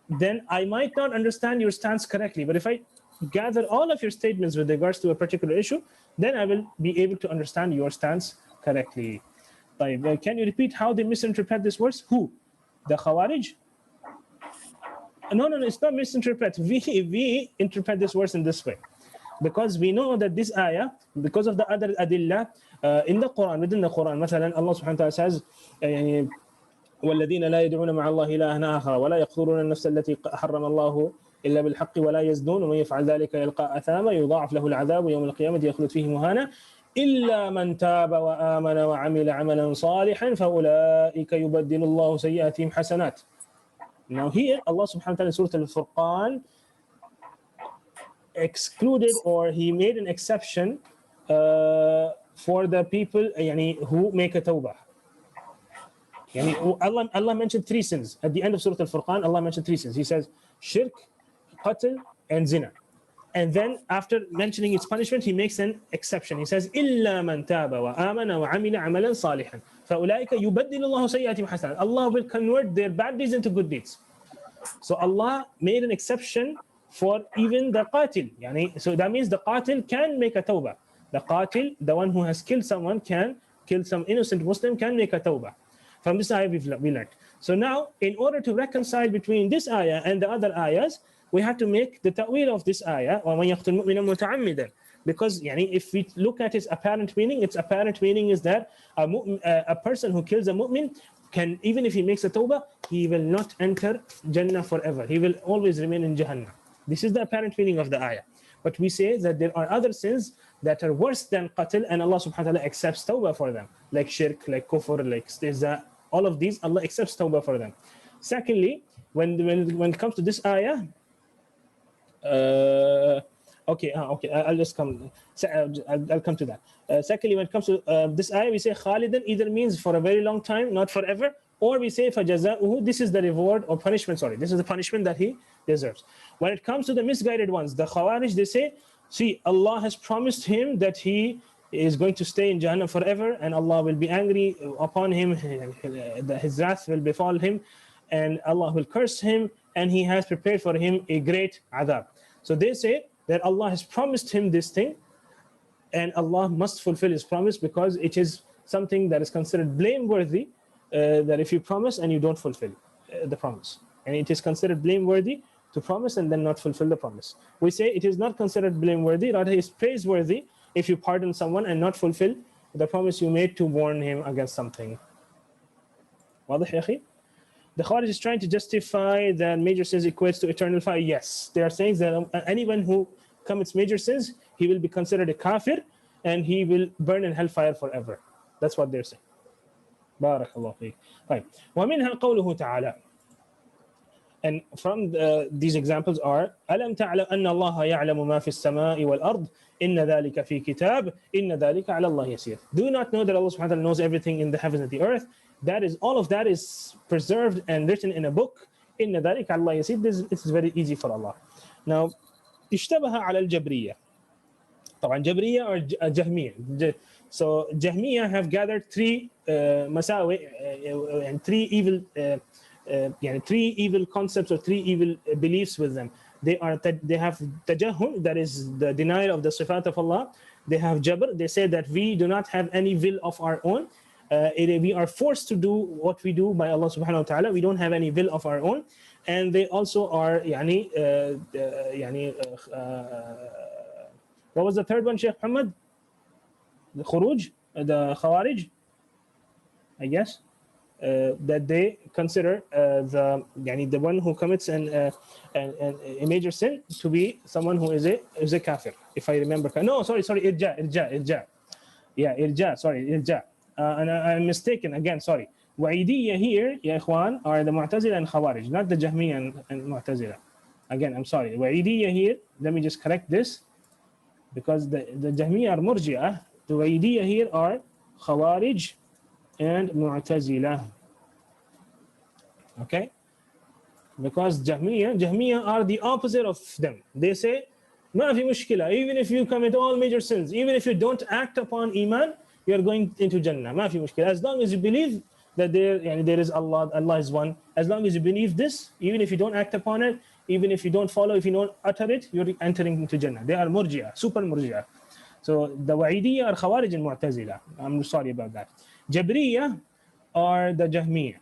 then I might not understand your stance correctly. But if I gather all of your statements with regards to a particular issue, then I will be able to understand your stance correctly. Can you repeat how they misinterpret this verse? Who? The Khawarij? No, it's not misinterpret. We interpret this verse in this way. Because we know that this ayah, because of the other adillah in the Quran, within the Quran, مثلا Allah subhanahu wa ta'ala says, والذين لا يدعون مع الله إلها آخر ولا يقتلون النفس التي حرم الله إلا بالحق ولا يزنون ومن يفعل ذلك يلقى أثاما يضاعف له العذاب يوم القيامة يخلد فيه مهانا إلا من تاب وآمن وعمل عملا صالحا فأولئك يبدل الله سيئاتهم حسنات. Now here Allah subhanahu wa ta'ala in Surah Al-Furqan excluded, or he made an exception for the people who make a tawbah. Allah mentioned 3 sins. At the end of Surah Al-Furqan, Allah mentioned 3 sins. He says, shirk, qatl, and zina. And then after mentioning its punishment, he makes an exception. He says, إِلَّا مَنْ تَابَ وَآمَنَ وَعَمِلَ عَمَلًا صَالِحًا فَأُولَٰئِكَ يُبَدِّلُ اللَّهُ سَيِّئَاتِهِمْ حَسَنَاتٍ. Allah will convert their bad deeds into good deeds. So Allah made an exception for even the qatil. So that means the qatil can make a tawbah. The qatil, the one who has killed someone, can kill some innocent Muslim, can make a tawbah. From this ayah we learned. So now, in order to reconcile between this ayah and the other ayahs, we have to make the ta'wil of this ayah, وَمَنْ يَقْتُلْ مُؤْمِنًا مُتَعَمِّدًا. Because if we look at its apparent meaning is that a person who kills a mu'min can, even if he makes a tawbah, he will not enter Jannah forever. He will always remain in Jahannam. This is the apparent meaning of the ayah. But we say that there are other sins that are worse than qatl, and Allah subhanahu wa ta'ala accepts tawbah for them, like shirk, like kufr, like istiza. All of these, Allah accepts tawbah for them. Secondly, when it comes to this ayah, I'll just come. I'll come to that. Secondly, when it comes to this ayah, we say khalidan either means for a very long time, not forever, or we say fajaza'uhu, this is the reward or punishment. This is the punishment that he deserves. When it comes to the misguided ones, the Khawarij, they say, see, Allah has promised him that he is going to stay in Jahannam forever, and Allah will be angry upon him, his wrath will befall him, and Allah will curse him, and he has prepared for him a great adab. So they say that Allah has promised him this thing, and Allah must fulfill his promise, because it is something that is considered blameworthy, that if you promise and you don't fulfill the promise. And it is considered blameworthy to promise and then not fulfill the promise. We say it is not considered blameworthy, rather it is praiseworthy if you pardon someone and not fulfill the promise you made to warn him against something. واضح يا أخي? The Khawarij is trying to justify that major sins equates to eternal fire. Yes, they are saying that anyone who commits major sins, he will be considered a kafir and he will burn in hellfire forever. That's what they're saying. Barakallahu feek. Right. وَمِنْهَا قَوْلُهُ تَعَالَى. And from these examples are أَلَمْ تَعْلَمْ أَنَّ اللَّهَ يَعْلَمُ مَا فِي السَّمَاءِ وَالْأَرْضِ إِنَّ ذَلِكَ فِي كِتَابٍ إِنَّ ذَلِكَ عَلَى اللَّهِ يَسِيرٌ. Do you not know that Allah subhanahu wa ta'ala knows everything in the heavens and the earth? That is, all of that is preserved and written in a book. إِنَّ ذَلِكَ عَلَى اللَّهِ يَسِيرٌ. This is very easy for Allah. Now, اشتبه على الجبرية. طبعا جبرية or جهمية. So Jahmiyyah have gathered 3 masawi and 3 evil 3 evil concepts or 3 evil beliefs with them. They have tajahum, that is the denial of the sifat of Allah. They have jabr, they say that we do not have any will of our own. We are forced to do what we do by Allah subhanahu wa ta'ala. We don't have any will of our own. And they also are what was the third one, Sheikh Muhammad? The Khuruj, the Khawarij, I guess, that they consider the one who commits a major sin to be someone who is a kafir, if I remember. No, sorry, irja. Yeah, irja, sorry, irja. And I'm mistaken again, sorry. Wa'idiyya here, ya ikhwan, are the Mu'tazila and Khawarij, not the Jahmiyyah and Mu'tazila. Again, I'm sorry. Wa'idiyya here, let me just correct this, because the Jahmiyyah are Murji'ah. The Wa'idiyya here are Khawarij and Mu'tazila. Okay? Because Jahmiyyah are the opposite of them. They say, Ma fi mushkila, even if you commit all major sins, even if you don't act upon Iman, you are going into Jannah. Ma fi mushkila. As long as you believe that there is Allah, Allah is one, as long as you believe this, even if you don't act upon it, even if you don't follow, if you don't utter it, you're entering into Jannah. They are Murji'ah, super Murji'ah. So the Wa'idiyya are Khawarij and Mu'tazila. I'm sorry about that. Jabriyya are the Jahmiyyah.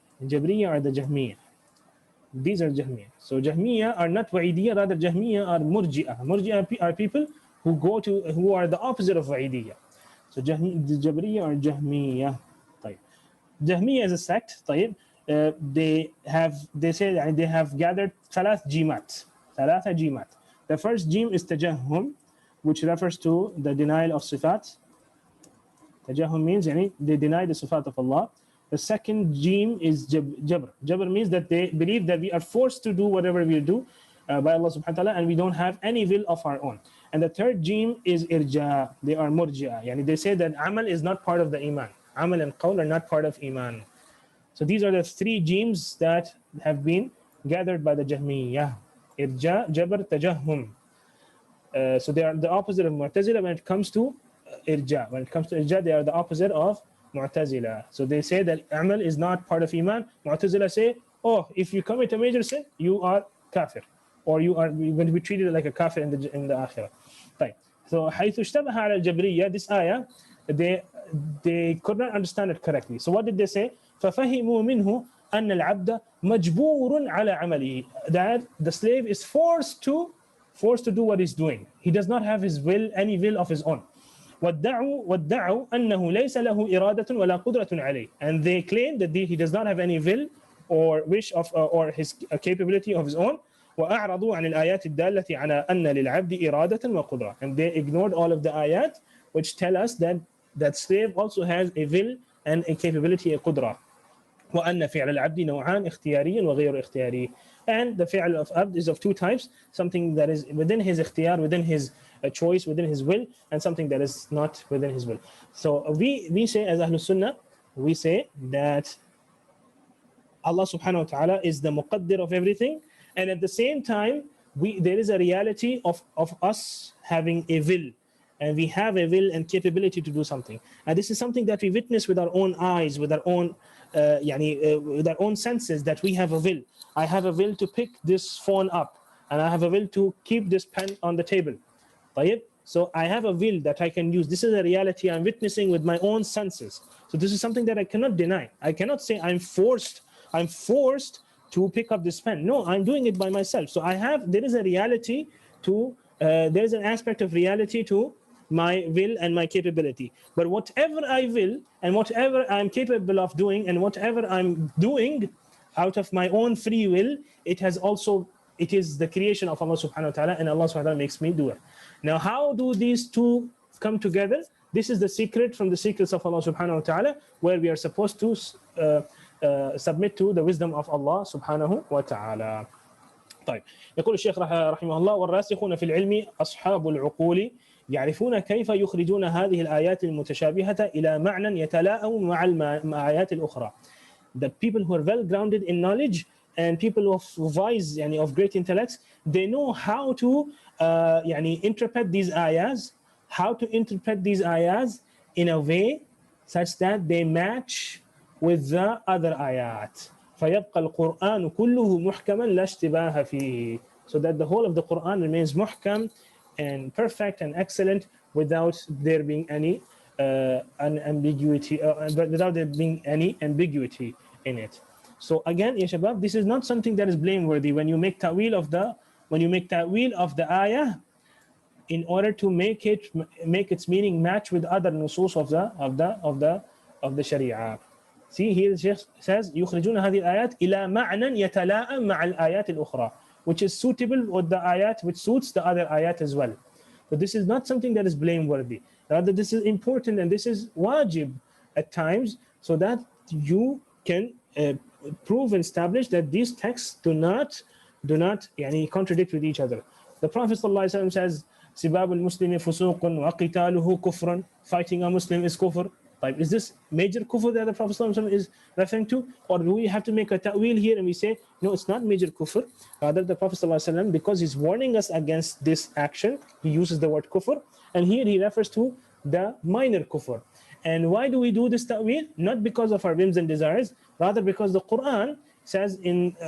These are Jahmiyyah. So Jahmiyyah are not Wa'idiyya, rather Jahmiyyah are Murji'ah. Murji'ah are people who are the opposite of Wa'idiyya. So the Jabriyya or Jahmiyya. طيب. Jahmiyya is a sect. طيب. They say that they have gathered ثلاث جيمات. The first jim is tajahhum, which refers to the denial of sifat. Tajahhum means they deny the sifat of Allah. The second jim is jabr. Jabr means that they believe that we are forced to do whatever we do by Allah subhanahu wa ta'ala, and we don't have any will of our own. And the third jim is irja. They are murji'ah. They say that amal is not part of the iman. Amal and qawl are not part of iman. So these are the three jims that have been gathered by the Jahmiyyah. Irja, Jabr, Tajahhum. So they are the opposite of Mu'tazila when it comes to Irja. When it comes to Irja, they are the opposite of Mu'tazila. So they say that amal is not part of iman. Mu'tazila say, oh, if you commit a major sin, you are kafir, or you're going to be treated like a kafir in the akhirah. Right. So حيث اشتبه على الجبرية, this ayah, they could not understand it correctly. So what did they say? ففهموا منه أن العبد مجبور على عمله, that the slave is forced to do what he's doing. He does not have any will of his own. وادعوا أنه ليس له إرادة ولا قدرة عليه, and they claim that he does not have any will or wish of or his capability of his own. وأعرضوا عن الآيات الدالة على أن للعبد إرادة وقدرة, and they ignored all of the ayat which tell us that slave also has a will and a capability, a qudra. وأن فعل العبد نوعان اختياري وغير اختياري, and the fi'l of abd is of two types, something that is within his ikhtiyar, within his choice, within his will, and something that is not within his will. So we say as Ahlul Sunnah, we say that Allah subhanahu wa ta'ala is the muqaddir of everything, and at the same time there is a reality of us having a will, and we have a will and capability to do something. And this is something that we witness with our own eyes, with our own with our own senses, that we have a will. I have a will to pick this phone up, and I have a will to keep this pen on the table. So I have a will that I can use. This is a reality I'm witnessing with my own senses. So this is something that I cannot deny. I cannot say I'm forced to pick up this pen. No, I'm doing it by myself. So there is a reality to, there is an aspect of reality to my will and my capability. But whatever I will and whatever I'm capable of doing and whatever I'm doing out of my own free will, it is the creation of Allah subhanahu wa ta'ala, and Allah subhanahu wa ta'ala makes me do it. Now, how do these two come together? This is the secret from the secrets of Allah subhanahu wa ta'ala, where we are supposed to submit to the wisdom of Allah subhanahu wa ta'ala. طيب يقول الشيخ رحمه الله: والراسخون في العلم أصحاب العقول يعرفون كيف يخرجون هذه الآيات المتشابهة إلى معنى يتلائم مع الآيات الأخرى. The people who are well grounded in knowledge and people of wise, of great intellects, they know how to interpret these ayahs, in a way such that they match with the other ayat. فيبقى القرآن كله محكما لا اشتباه فيه, so that the whole of the Quran remains muhkam and perfect and excellent without there being any ambiguity in it. So again, ya shabab, this is not something that is blameworthy when you make ta'wil of the ayah in order to make its meaning match with other nusus of the Sharia. See, here the Shaykh says يخرجون هذه الآيات إلى معنى يتلائم مع الآيات الأخرى, which is suitable with the ayat, which suits the other ayat as well. So this is not something that is blameworthy. Rather, this is important and this is wajib at times, so that you can prove and establish that these texts do not contradict with each other. The Prophet ﷺ says, سباب المسلم فسوق وقتاله كفر, fighting a Muslim is kufr. Is this major kufr that the Prophet ﷺ is referring to? Or do we have to make a ta'wil here and we say, no, it's not major kufr. Rather, the Prophet ﷺ, because he's warning us against this action, he uses the word kufr. And here he refers to the minor kufr. And why do we do this ta'wil? Not because of our whims and desires, rather because the Quran says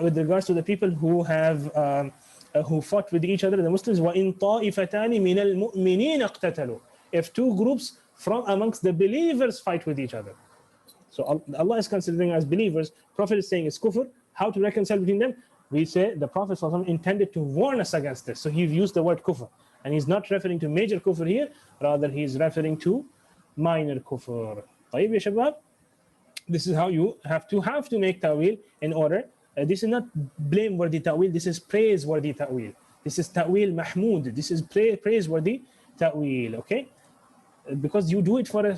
with regards to the people who have who fought with each other, the Muslims, وَإِن طَائِفَتَانِ مِنَ الْمُؤْمِنِينَ اقْتَتَلُوا. If two groups from amongst the believers fight with each other. So Allah is considering as believers. Prophet is saying it's kufr. How to reconcile between them? We say the Prophet intended to warn us against this. So he used the word kufr. And he's not referring to major kufr here, rather he's referring to minor kufr. طيب يا شباب, this is how you have to make ta'wil in order. This is not blameworthy ta'wil, this is praiseworthy ta'wil. This is ta'wil mahmood, this is praiseworthy ta'wil, okay? Because you do it for a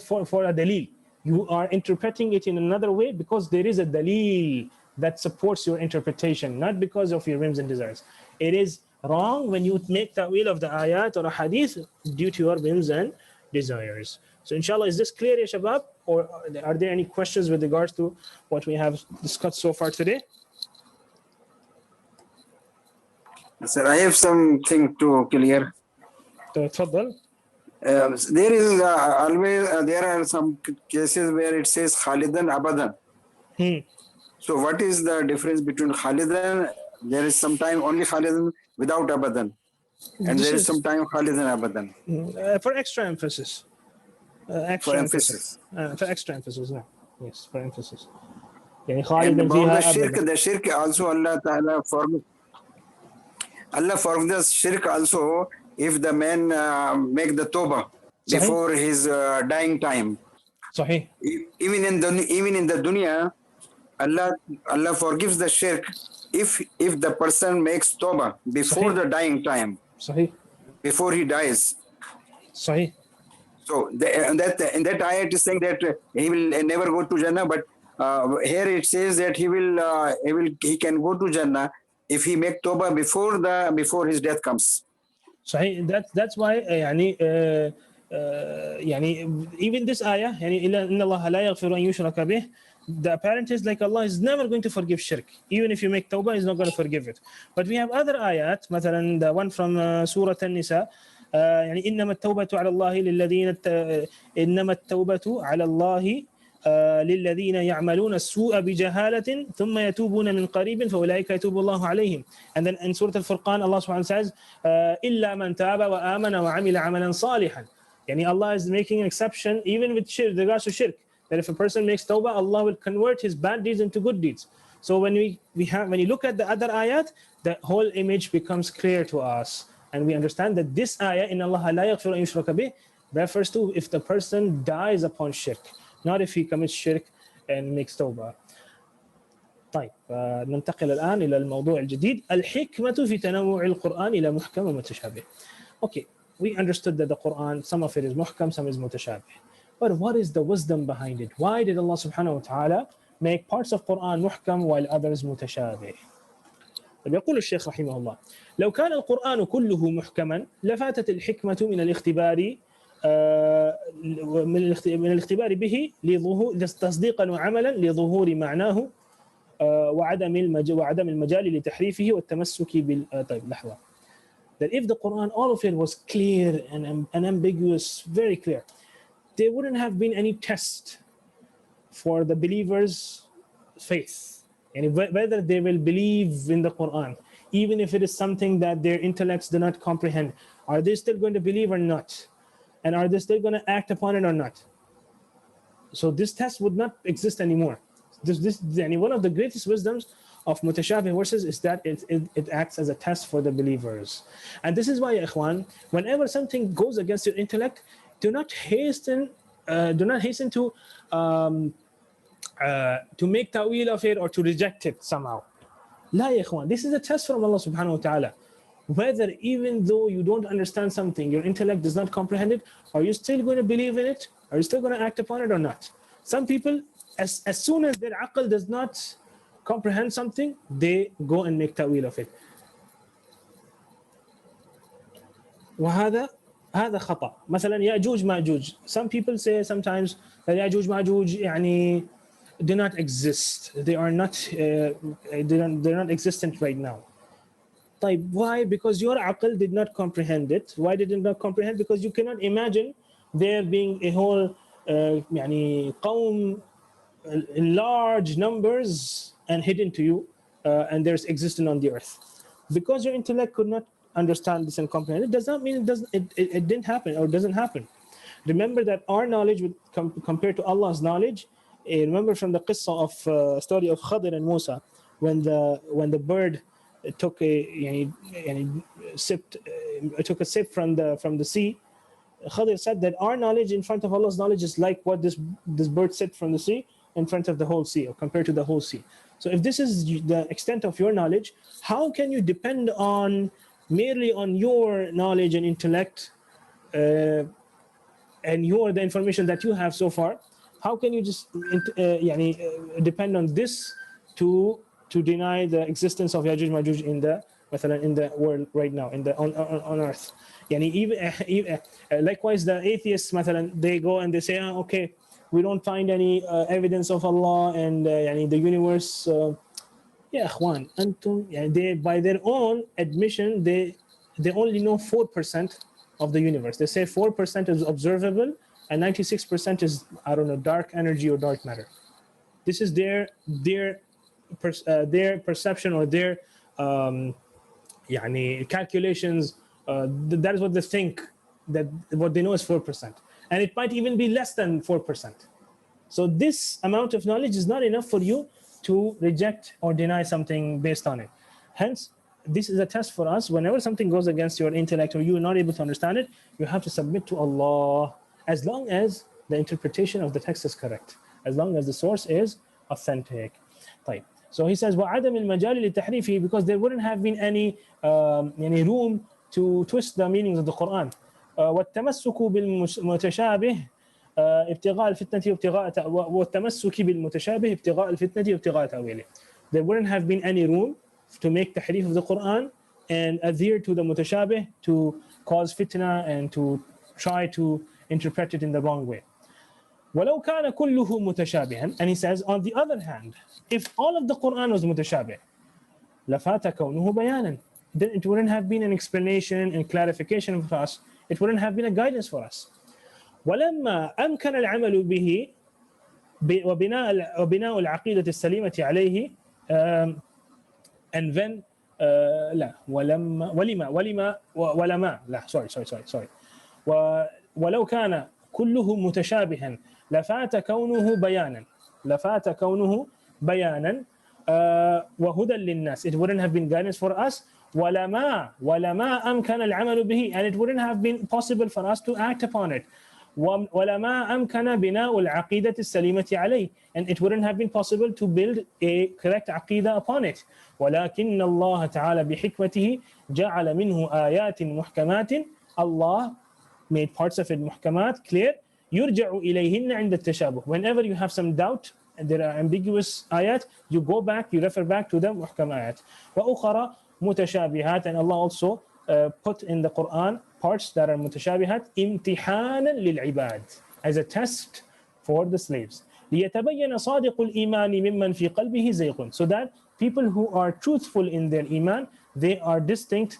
dalil. You are interpreting it in another way because there is a dalil that supports your interpretation, not because of your whims and desires. It is wrong when you make ta'wil of the ayat or a hadith due to your whims and desires. So inshallah, is this clear, ya shabab? Or are there any questions with regards to what we have discussed so far today? Sir, I have something to clear. تفضل. There is always there are some cases where it says Khalidan Abadan. So what is the difference between Khalidan? There is sometimes only Khalidan without Abadan, and there is sometimes Khalidan Abadan. For extra emphasis. For emphasis. For extra emphasis, no. Yes, for emphasis. يعني And خالدا about فيها the shirk also Allah Ta'ala forgives shirk also if the man make the tawbah before his dying time. صحيح. Even in the dunya, Allah forgives the shirk if the person makes tawbah before the dying time. صحيح. Before he dies. صحيح. So in that ayat is saying that he will never go to Jannah, but here it says that he can go to Jannah if he make tawbah before his death comes. صحيح. That's why يعني even this ayah يعني إن الله لا يغفر أن يشرك به, the apparent is like Allah is never going to forgive shirk. Even if you make tawbah, He's not going to forgive it. But we have other ayat, مثلا the one from Surah An-Nisa, يعني إنما التوبة على الله للذين يعملون السوء بجهالة ثم يتوبون من قريب فأولئك يتوب الله عليهم. And then in Surah Al-Furqan, Allah subhanahu wa ta'ala says إلا من تاب وآمن وعمل عملا صالحا. يعني Allah is making an exception even with shirk, regards to shirk, that if a person makes tawbah, Allah will convert his bad deeds into good deeds. So when you look at the other ayat, the whole image becomes clear to us. And we understand that this ayah, إن الله لا يغفر أن يشرك به, refers to if the person dies upon shirk, not if he commits shirk and makes tawbah. طيب ننتقل الآن إلى الموضوع الجديد, الحكمة في تنوع القرآن إلى محكم ومتشابه. Okay, we understood that the Quran, some of it is muhkam, some is mutashabih. But what is the wisdom behind it? Why did Allah subhanahu wa ta'ala make parts of Quran muhkam while others mutashabih? يقول الشيخ رحمه الله لو كان القرآن كله محكما لفاتت الحكمة من الاختبار به تصديقا وعملا لظهور معناه وعدم المجال لتحريفه والتمسك طيب لحظة. That if the Quran, all of it was clear and ambiguous, very clear, there wouldn't have been any test for the believers' faith. And whether they will believe in the Quran, even if it is something that their intellects do not comprehend, are they still going to believe or not? And are they still going to act upon it or not? So this test would not exist anymore. One of the greatest wisdoms of mutashabih verses is that it acts as a test for the believers. And this is why, ya ikhwan, whenever something goes against your intellect, do not hasten to make ta'wil of it or to reject it somehow. La ya ikhwan, this is a test from Allah subhanahu wa ta'ala. Whether even though you don't understand something, your intellect does not comprehend it, are you still going to believe in it? Are you still going to act upon it or not? Some people, as soon as their aql does not comprehend something, they go and make ta'wil of it. وهذا خطأ. مثلا يأجوج مأجوج. Some people say sometimes that يأجوج مأجوج يعني do not exist. They're not existent right now. طيب, why? Because your aql did not comprehend it. Why did it not comprehend? Because you cannot imagine there being a whole يعني قوم in large numbers and hidden to you, and there's existence on the earth. Because your intellect could not understand this and comprehend it, does not mean it didn't happen or doesn't happen. Remember that our knowledge compared to Allah's knowledge. Remember from the qissa of story of Khadir and Musa, when the bird took a took a sip from the sea, Khadir said that our knowledge in front of Allah's knowledge is like what this bird sipped from the sea in front of the whole sea, or compared to the whole sea. So if this is the extent of your knowledge, how can you depend on merely on your knowledge and intellect and the information that you have so far? How can you just depend on this to deny the existence of Yajuj Majuj in the world right now, on earth? Likewise, the atheists, they go and they say, okay, we don't find any evidence of Allah and the universe. They, by their own admission, they only know 4% of the universe. They say 4% is observable and 96% is, I don't know, dark energy or dark matter. This is their perception or their calculations. That is what they think, that what they know is 4%. And it might even be less than 4%. So this amount of knowledge is not enough for you to reject or deny something based on it. Hence, this is a test for us. Whenever something goes against your intellect or you are not able to understand it, you have to submit to Allah, as long as the interpretation of the text is correct, as long as the source is authentic. So he says, وَعَدَمِ الْمَجَالِ لِتَحْرِيفِهِ, because there wouldn't have been any room to twist the meanings of the Quran. وَالتَّمَسُّكُ بِالْمُتَشَابِهِ ابتغاء الفتنة وابتغاء والتمسك بالمتشابه ابتغاء الفتنة وابتغاء تأويله. There wouldn't have been any room to make tahrif of the Quran and adhere to the mutashabih to cause fitna and to try to interpret it in the wrong way. وَلَوْ كَانَ كُلُّهُ مُتَشَابِهًا. And he says, on the other hand, if all of the Quran was mutashabih, لَفَاتَ كَوْنُهُ بَيَانًا, then it wouldn't have been an explanation and clarification for us. It wouldn't have been a guidance for us. ولما أمكن العمل به وبناء العقيدة السليمة عليه and then لا ولما sorry ولو كان كله متشابها لفات كونه بيانا وهدى للناس. It wouldn't have been guidance for us. ولما أمكن العمل به, and it wouldn't have been possible for us to act upon it. ولما أمكن بناء العقيدة السليمة عليه, and it wouldn't have been possible to build a correct aqidah upon it. ولكن الله تعالى بحكمته جعل منه آيات محكمات. Allah made parts of it محكمات, clear. يرجع إليهن عند التشابه. Whenever you have some doubt and there are ambiguous ayat, you go back, you refer back to the محكم ayat. وأخرى متشابهات, and Allah also put in the Quran parts that are mutashabihat امتحانا للعباد, as a test for the slaves. ليتبين صادق الإيمان ممن في قلبه زيغ, so that people who are truthful in their iman, they are distinct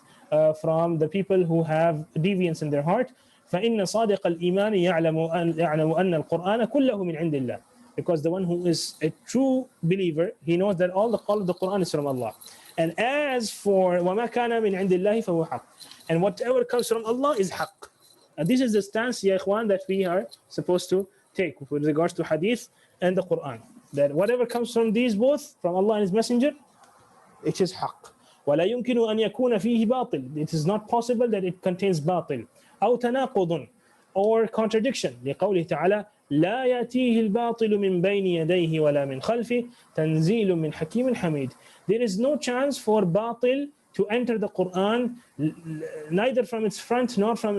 from the people who have deviance in their heart. فإن صادق الإيمان يعلم أن القرآن كله من عند الله, because the one who is a true believer, he knows that all the Quran is from Allah. And as for وَمَا كَانَ مِنْ عِنْدِ اللَّهِ فَهُوَ حَقٌّ, and whatever comes from Allah is haqq. And this is the stance, ya ikhwan, that we are supposed to take with regards to hadith and the Quran, that whatever comes from these both, from Allah and His Messenger, it is haqq. وَلَا يُمْكِنُ أَنْ يَكُونَ فِيهِ بَاطِل, it is not possible that it contains batil. أو تناقض, or contradiction. لقوله تعالى لا يأتيه الباطل من بين يديه ولا من خلفه تنزيل من حكيم حميد. There is no chance for batil to enter the Quran, neither from its front nor from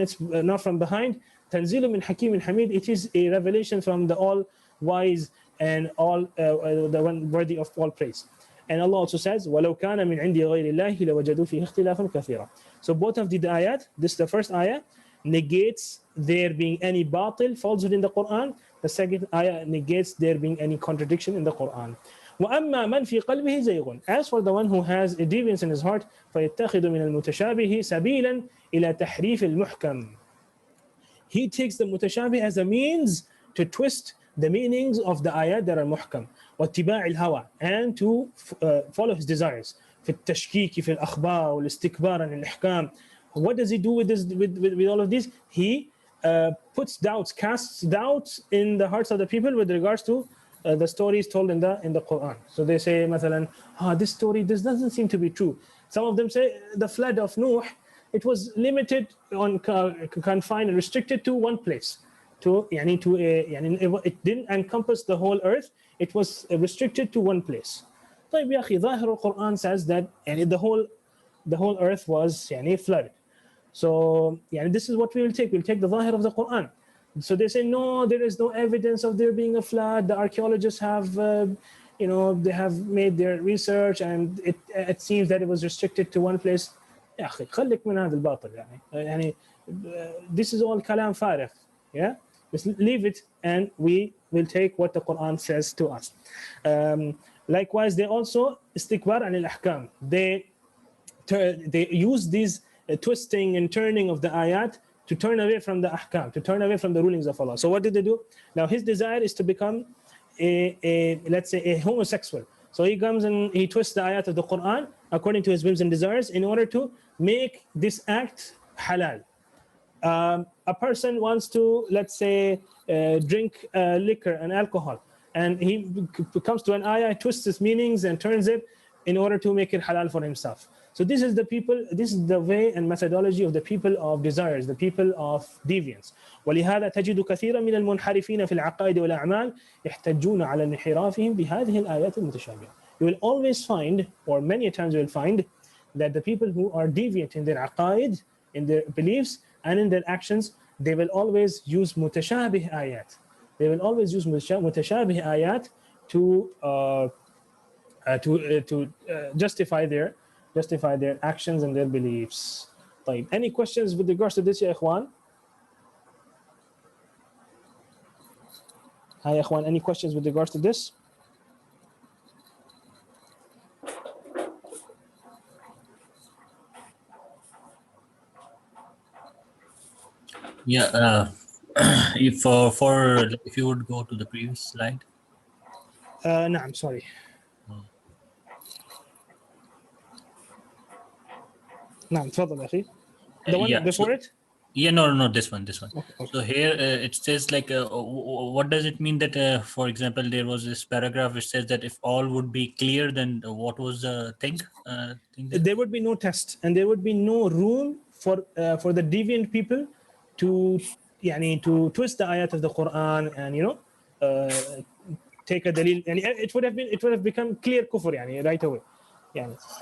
behind. تنزيل من حكيم حميد, it is a revelation from the all-wise and the one worthy of all praise. And Allah also says ولو كان من عند غير الله لوجدوا فيه اختلافا كثيرا. So both of the ayat, this the first ayah negates there being any batil, falsehood in the Quran. The second ayah negates there being any contradiction in the Quran. وَأَمَّا مَنْ فِي قَلْبِهِ زَيْغٌ, as for the one who has a deviance in his heart, فَيَتَّخِذُ مِنَ الْمُتَشَابِهِ سَبِيلًا إِلَى تَحْرِيفِ الْمُحْكَمِ, he takes the mutashabih as a means to twist the meanings of the ayat that are muhkam. وَاتِّبَاعِ الْهَوَى, and to follow his desires. في التشكيك في الأخبار والاستكبار عن الإحكام. What does he do with this? With all of this? He puts doubts, casts doubts in the hearts of the people with regards to the stories told in the Quran. So they say, مثلا, this story, this doesn't seem to be true. Some of them say the flood of Nuh, it was limited on confined and restricted to one place. It didn't encompass the whole earth. It was restricted to one place. طيب يا أخي ظاهر القرآن says that the whole earth was flooded. So this is what we will take. We'll take the ظاهر of the Quran. So they say no, there is no evidence of there being a flood. The archaeologists have they have made their research and it seems that it was restricted to one place. يا أخي خليك من هذا الباطل this is all كلام فارغ. Yeah, just leave it and we will take what the Quran says to us. Likewise, they also استكبار عن الأحكام. They use these twisting and turning of the ayat to turn away from the ahkam, to turn away from the rulings of Allah. So what did they do? Now his desire is to become let's say a homosexual. So he comes and he twists the ayat of the Quran according to his whims and desires in order to make this act halal. A person wants to, let's say, drink liquor and alcohol, and he comes to an ayah, twists its meanings and turns it in order to make it halal for himself. So this is the way and methodology of the people of desires, the people of deviance. ولهذا تجد كثيرا من المنحرفين في العقائد والأعمال يحتجون على انحرافهم بهذه الآيات المتشابهة. You will always find, or many times you will find, that the people who are deviant in their aqaid, in their beliefs, and in their actions, they will always use mutashabih ayat. They will always use mutashabih ayat to justify their actions and their beliefs. طيب. Any questions with regards to this, ya ikhwan? Hi, ikhwan. Any questions with regards to this? Yeah. If you would go to the previous slide. نعم. Sorry. نعم تفضل أخي. The one before it? Yeah, no, this one. Okay. So here it says like, what does it mean that, for example, there was this paragraph which says that if all would be clear, then what was the thing? There would be no test, and there would be no room for the deviant people to twist the ayat of the Quran and take a dalil, and it would have become clear kufr right away.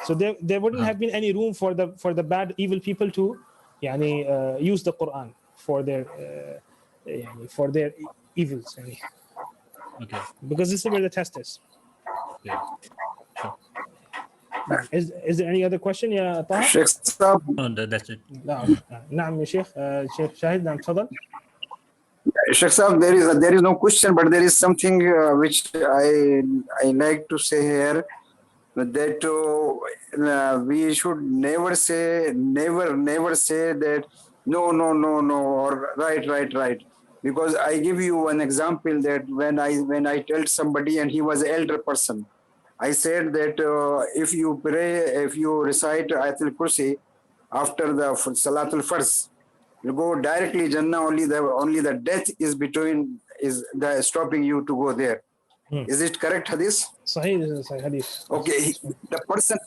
So there wouldn't have been any room for the bad, evil people to use the Quran for their evils. Okay. Because this is where the test is. Yeah. Sure. Is there any other question يا طه؟ Sheikh Saab. No, that's it. نعم يا شيخ. شيخ شاهد نعم تفضل. Sheikh Saab, there is no question, but there is something which I like to say here, that we should never say that no, or right. Because I give you an example that when I told somebody and he was an elder person, I said that if you recite Ayatul Kursi after the Salatul Fars, you go directly Jannah. Only the death is stopping you to go there. Is it correct hadith? صحيح hadith. Okay,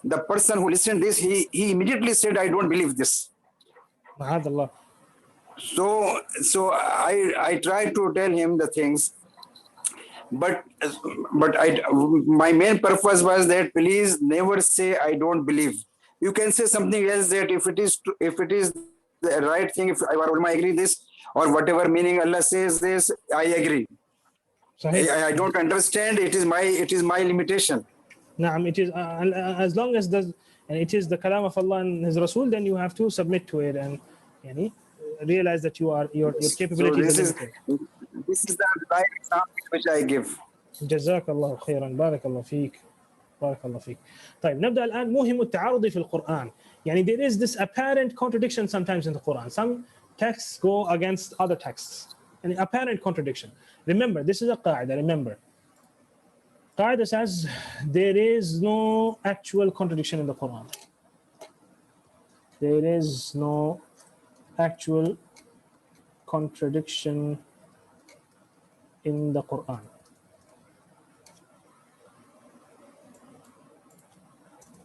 the person who listened this, he immediately said, I don't believe this. معاذ الله. So I tried to tell him the things, but my main purpose was that please never say I don't believe. You can say something else, that if it is the right thing, if our ulama agree this, or whatever meaning Allah says this, I agree. I don't understand. It is my limitation. نعم, it is as long as it is the kalam of Allah and His Rasul, then you have to submit to it and realize that your capabilities are limited. This is the right example which I give. جزاك الله خيرا. بارك الله فيك. طيب نبدأ الآن. مهم التعارض في القرآن. there is this apparent contradiction sometimes in the Quran. Some texts go against other texts. An apparent contradiction. Remember, this is a qaida. Remember, qaida says there is no actual contradiction in the Quran. There is no actual contradiction in the Quran.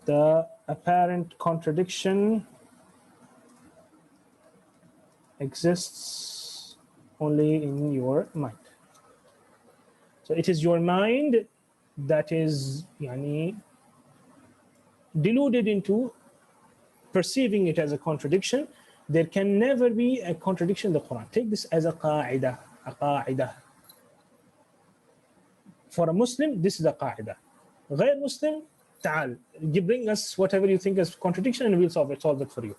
the apparent contradiction exists only in your mind. So it is your mind that is deluded into perceiving it as a contradiction. There can never be a contradiction in the Quran. Take this as a qa'idah. For a Muslim, this is a qa'idah. غير Muslim, ta'al, bring us whatever you think is contradiction and we'll solve it for you.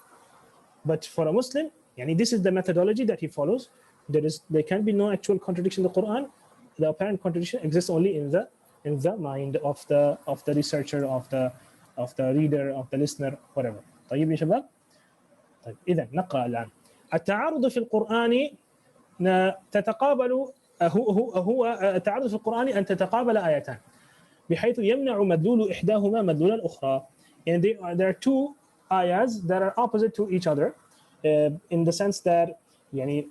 But for a Muslim, this is the methodology that he follows. There can be no actual contradiction in the Quran. The apparent contradiction exists only in the mind of the researcher, of the reader, of the listener, whatever. طيب يا شباب؟ طيب إذا نقرأ الآن. التعارض في القرآن تتقابل هو التعارض في القرآن أن تتقابل آيتان بحيث يمنع مدلول إحداهما مدلول الأخرى. And there are two ayahs that are opposite to each other in the sense that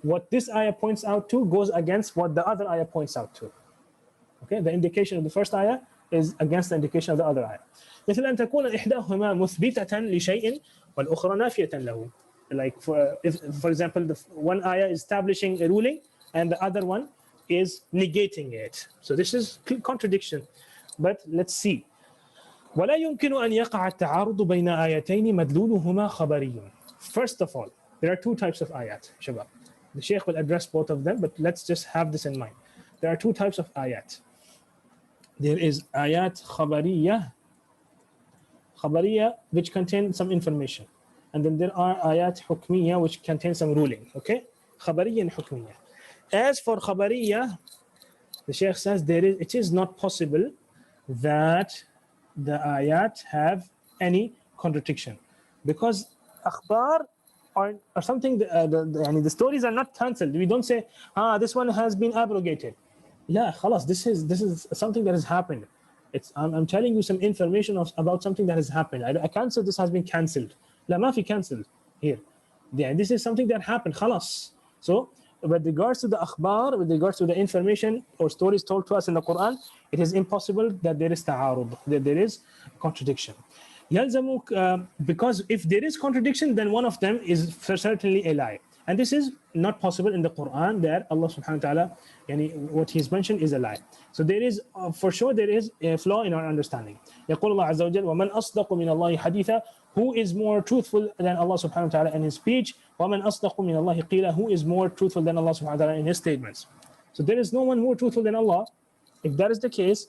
what this ayah points out to goes against what the other ayah points out to. Okay, the indication of the first ayah is against the indication of the other ayah. مثل أن تكون إحداهما مثبتة لشيء والأخرى نافية له. Like for example, the one ayah is establishing a ruling and the other one is negating it. So this is contradiction. But let's see. ولا يمكن أن يقع التعارض بين آيتين مدلولهما خبري. First of all, there are two types of ayat, Shabab. The Shaykh will address both of them, but let's just have this in mind. There are two types of ayat. There is ayat khabariyah, which contain some information. And then there are ayat hukmiyah, which contain some ruling. Okay? Khabariyah and hukmiyah. As for khabariyah, the Shaykh says it is not possible that the ayat have any contradiction. Because akhbar or something, the stories are not cancelled. We don't say, this one has been abrogated. Yeah, khalas, this is something that has happened. I'm telling you some information about something that has happened. I can't say this has been cancelled. La ma fi cancelled here. Yeah, this is something that happened, khalas. So with regards to the akhbar, with regards to the information or stories told to us in the Quran, it is impossible that there is ta'arud, that there is contradiction. Because if there is contradiction, then one of them is certainly a lie. And this is not possible in the Quran, that Allah subhanahu wa ta'ala, what he's mentioned is a lie. So there is, for sure, there is a flaw in our understanding. يقول الله عز وجل ومن أصدق من الله حديثا. Who is more truthful than Allah subhanahu wa ta'ala in his speech? ومن أصدق من الله قيلا. Who is more truthful than Allah subhanahu wa ta'ala in his statements? So there is no one more truthful than Allah. If that is the case,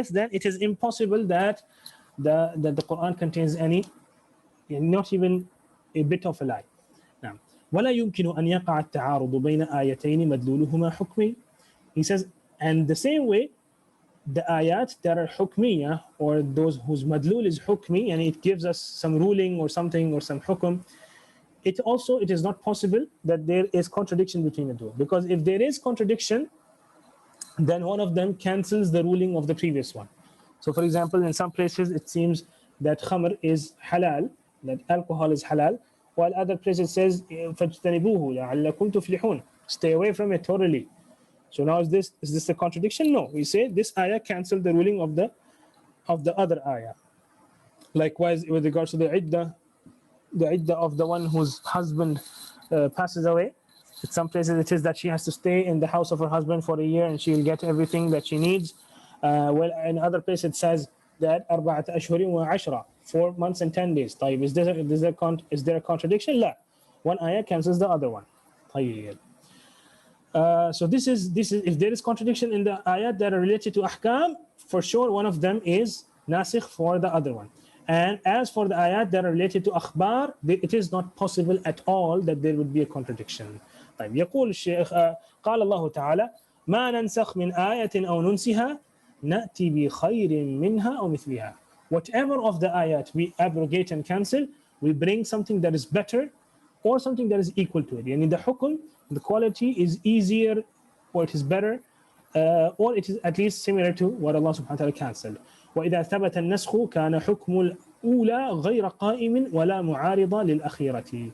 then it is impossible that the Quran contains any, not even a bit of a lie. Now, ولا يمكن أن يقع التعارض بين آيتين مدلولهما حكمي. He says, and the same way, the ayat that are hukmiyah, or those whose madlul is hukmi, and it gives us some ruling or something or some hukum, it is not possible that there is contradiction between the two. Because if there is contradiction, then one of them cancels the ruling of the previous one. So for example, in some places it seems that khamr is halal, that alcohol is halal, while other places says فَاجْتَنِبُوهُ لَعَلَّكُمْ تُفْلِحُونَ. Stay away from it totally. So now is this a contradiction? No. We say this ayah canceled the ruling of the other ayah. Likewise, with regards to the iddah of the one whose husband passes away. In some places it is that she has to stay in the house of her husband for a year and she will get everything that she needs. Well, in other places it says that أربعة أشهر وعشرة, 4 months and 10 days. طيب, is there a contradiction? لا. One ayah cancels the other one. طيب. So this is if there is contradiction in the ayat that are related to ahkam, for sure one of them is nasikh for the other one. And as for the ayat that are related to akhbar, it is not possible at all that there would be a contradiction. طيب, يقول الشيخ قال الله تعالى ما ننسخ من آية أو ننسها نأتي بخير منها أو مثلها. Whatever of the ayat we abrogate and cancel, we bring something that is better or something that is equal to it. And the hukum, the quality is easier, or it is better, or it is at least similar to what Allah subhanahu wa ta'ala cancelled. وإذا ثبت النسخ كان حكم الأولى غير قائم ولا معارض للأخيرة.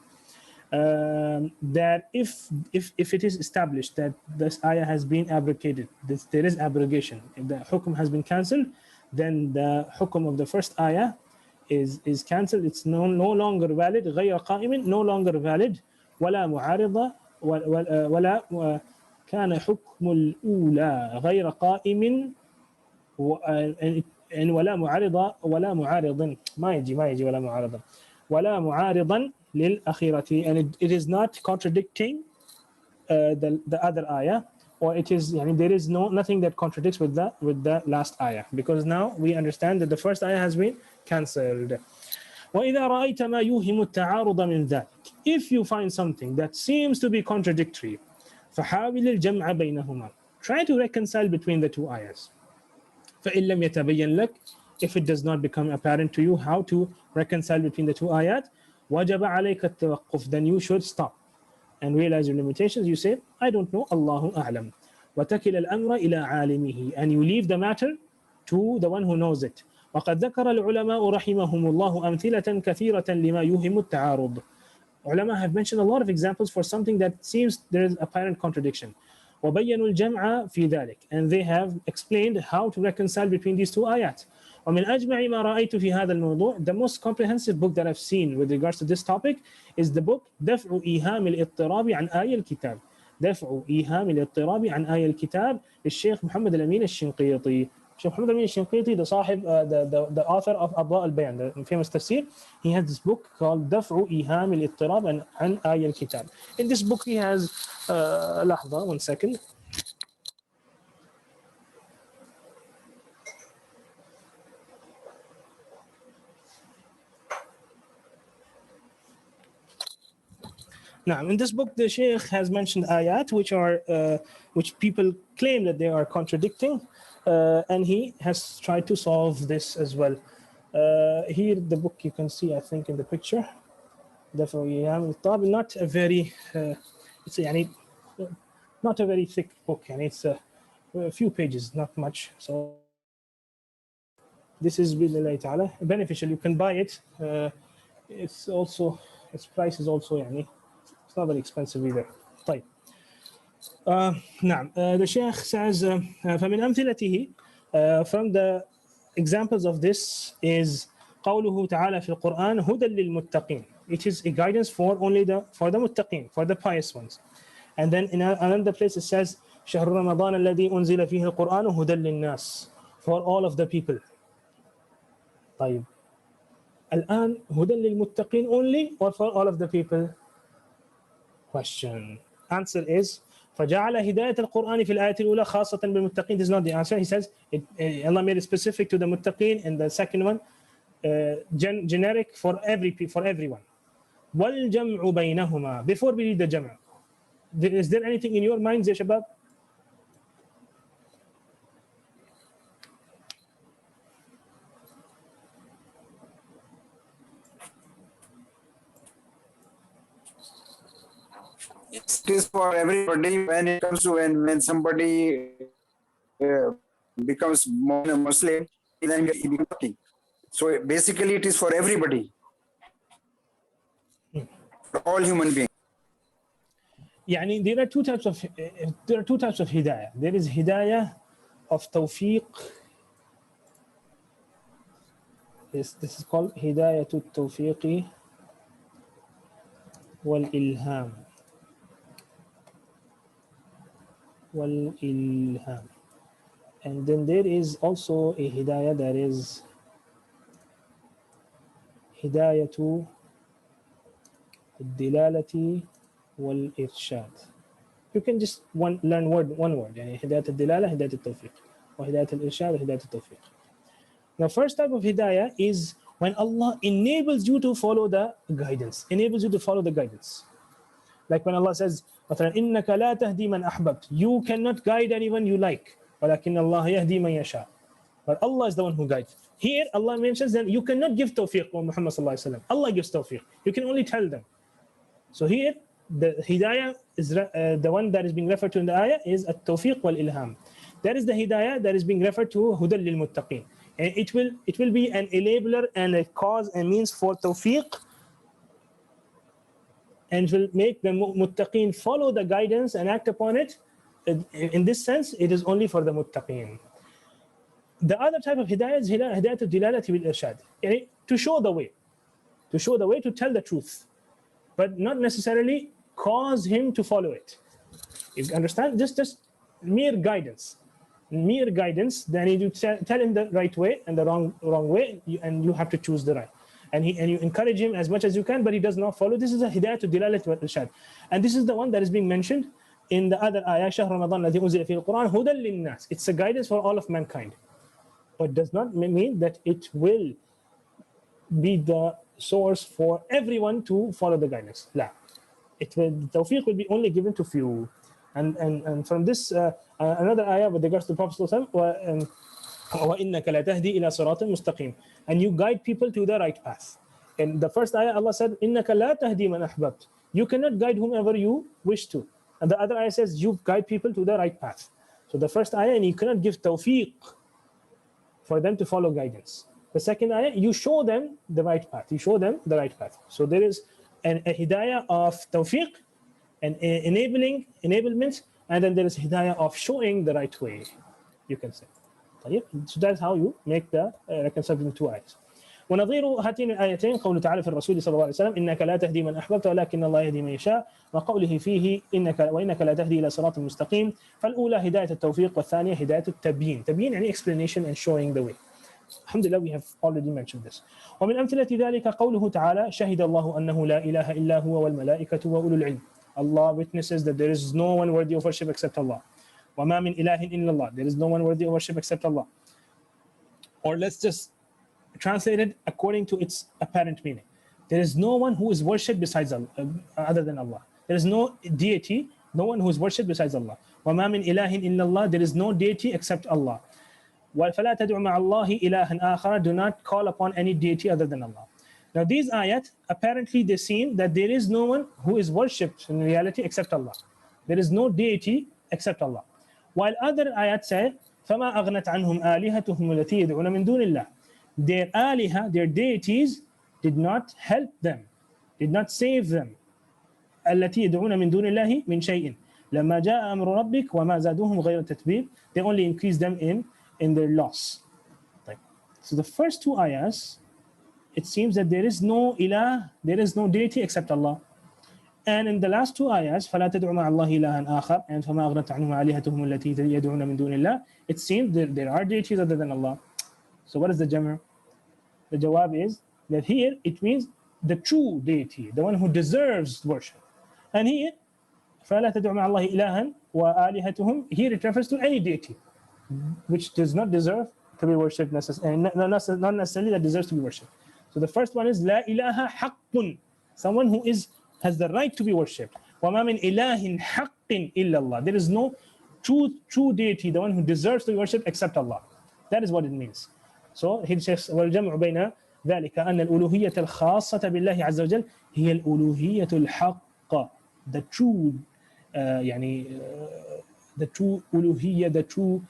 that if it is established that this ayah has been abrogated, there is abrogation, if the hukum has been cancelled, then the hukum of the first ayah is cancelled. It's no longer valid. غير قائم, no longer valid. ولا معارضة ولا كان حكم الأولى غير قائم ولا معارضة ولا معارض ما يجي ولا معارضا للأخيرة, and it is not contradicting the other ayah, or it is there is nothing that contradicts with the last ayah, because now we understand that the first ayah has been cancelled. وإذا رأيت ما يوهم التعارض من ذلك, if you find something that seems to be contradictory, فحاول الجمع بينهما, try to reconcile between the two ayahs. فإن لم يتبين لك, if it does not become apparent to you how to reconcile between the two ayat, وجب عليك التوقف, then you should stop and realize your limitations. You say, I don't know, Allahu a'lam. وتكل الأمر إلى عالمه, and you leave the matter to the one who knows it. وقد ذكر العلماء رحمهم الله أمثلة كثيرة لما يوهم التعارض. Ulama have mentioned a lot of examples for something that seems there is apparent contradiction. وبينوا الجمع في ذلك, and they have explained how to reconcile between these two ayat. ومن أجمع ما رأيت في هذا الموضوع, the most comprehensive book that I've seen with regards to this topic is the book دفع إيهام الاضطراب عن آية الكتاب. دفع إيهام الاضطراب عن آية الكتاب للشيخ محمد الأمين الشنقيطي. Sheikh Muhammad Amin al-Shinqiti, the author of Adwa al-Bayan, the famous tafsir, he has this book called دفع إيهام الاضطراب عن آية الكتاب. In this book he has لحظة, 1 second. Now, in this book, the Sheikh has mentioned ayat which people claim that they are contradicting, and he has tried to solve this as well. Here, the book you can see, I think, in the picture. Not a very, not a very thick book, and it's a few pages, not much. So this is billahi ta'ala beneficial. You can buy it. Its price is also it's not very expensive either. طيب. نعم. The Sheikh says فمن أمثلته, from the examples of this is قوله تعالى في القرآن هدى للمتقين. It is a guidance for the muttaqin, for the pious ones. And then in another place it says شهر رمضان الذي أنزل فيه القرآن هدى للناس, for all of the people. طيب. الآن هدى للمتقين only, or for all of the people? Question. Answer is فجعل هداية القرآن في الآية الأولى خاصة بالمتقين. This is not the answer. He says Allah made it specific to the muttaqin, and the second one generic for everyone. والجمع بينهما. Before we read the jam', is there anything in your minds, ya shabab? It is for everybody. When it comes to when somebody becomes Muslim, then he becomes Muslim. So basically, it is for everybody, for all human beings. There are two types of hidayah. There is hidayah of tawfiq. This is called hidayah to tawfiqi wal ilham. And then there is also a hidayah that is hidayah to dilalati wal irshad. You can just learn one word, hidayat al-dilala, hidayat al-tawfiq, or hidayat al-irshad, or hidayat al-tawfiq. The first type of hidayah is when Allah enables you to follow the guidance, Like when Allah says, إِنَّكَ لَا تَهْدِي مَنْ أَحْبَبْتَ, you cannot guide anyone you like, وَلَكِنَّ اللَّهَ يَهْدِي مَنْ يَشَاءُ, but Allah is the one who guides. Here Allah mentions that you cannot give tawfiq to Muhammad sallallahu alaihi wasallam. Allah gives tawfiq. You can only tell them. So here the hidayah is the one that is being referred to in the ayah is at-tawfiq wal ilham. That is the hidayah that is being referred to hudal lil muttaqin. And it will be an enabler and a cause and means for tawfiq and will make the muttaqeen follow the guidance and act upon it. In this sense, it is only for the muttaqeen. The other type of hidayah is hidayah al-dilalati bil-irshad, to show the way, to tell the truth, but not necessarily cause him to follow it. You understand? Just mere guidance. Then you tell him the right way and the wrong way, and you have to choose the right. And you encourage him as much as you can, but he does not follow. This is a hidayah to dilalat wal irshad, and this is the one that is being mentioned in the other ayah, shahr Ramadan alladhi unzila fihi al-Quran hudan lin-nas. It's a guidance for all of mankind, but does not mean that it will be the source for everyone to follow the guidance. La. The tawfiq will be only given to few. And from this another ayah with regards to the Prophet وَإِنَّكَ لَتَهْدِي إِلَى صِرَاطٍ مُسْتَقِيمٍ, and you guide people to the right path. In the first ayah, Allah said, إِنَّكَ لَا تَهْدِي مَنْ أَحْبَبْتَ, you cannot guide whomever you wish to. And the other ayah says, you guide people to the right path. So the first ayah, and you cannot give tawfiq for them to follow guidance. The second ayah, you show them the right path. So there is a hidayah of tawfiq and enablement, and then there is hidayah of showing the right way, you can say. So that's how you make the reconciliation two ayahs. ونظير هاتين الآيتين قوله تعالى في الرسول صلى الله عليه وسلم إنك لا تهدي من أحببت ولكن الله يهدي من يشاء، وقوله فيه وإنك لا تهدي إلى صراط مستقيم. فالأولى هداية التوفيق والثانية هداية التبيين. تبيين يعني explanation and showing the way. Alhamdulillah, we have already mentioned this. ومن أمثلة ذلك قوله تعالى شهد الله أنه لا إله إلا هو والملائكة وأولو العلم. Allah witnesses that there is no one worthy of worship except Allah. وما من إله إلا الله. There is no one worthy of worship except Allah. Or let's just translate it according to its apparent meaning. There is no one who is worshipped besides Allah, other than Allah. There is no deity, no one who is worshipped besides Allah. وما من إله إلا الله. There is no deity except Allah. فلا تدع مع الله إلها آخر. Do not call upon any deity other than Allah. Now these ayat, apparently they seem that there is no one who is worshipped in reality except Allah. There is no deity except Allah. While other ayat say, فَمَا أَغْنَتْ عَنْهُمْ آلِهَتُهُمُ الَّتِي يَدْعُونَ مِن دُونِ اللَّهِ. Their aliha, their deities, did not help them, did not save them. الَّتِي يَدْعُونَ مِن دُونِ اللَّهِ مِن شَيْءٍ لَمَّا جَاءَ أَمْرُ رَبِّكَ وَمَا زَادُوهُمْ غَيْرَ تَتْبِيبٍ. They only increase them in their loss. So the first two ayahs, it seems that there is no ilah, there is no deity except Allah. And in the last two ayahs, فَلَا تَدْعُ مَعَ اللَّهِ إِلَهًا آخَرَ and فَمَا أَغْنَتْ عَنْهُمْ آلِهَتُهُمُ الَّتِي يَدْعُونَ مِن دُونِ اللَّهِ, it seems that there are deities other than Allah. So what is the jamr? The jawab is that here it means the true deity, the one who deserves worship. And here, فَلَا تَدْعُ مَعَ اللَّهِ إِلَهًا وَآلِهَتُهُمْ, here it refers to any deity which does not deserve to be worshipped necessarily, not necessarily that deserves to be worshipped. So the first one is La ilaha haqqun, someone who has the right to be worshipped. وَمَا مِنْ إِلَهٍ حَقٍّ إِلَّا اللَّهِ. There is no true deity, the one who deserves to be worshipped except Allah. That is what it means. So he says وَالْجَمْعُ بَيْنَ ذَلِكَ أَنَّ الْأُلُوهِيَّةَ الْخَاصَّةَ بِاللَّهِ عَزَّ وَجَلَّ هِيَ الْأُلُوهِيَّةُ الْحَقَّ. The true the true uluhiyya, the true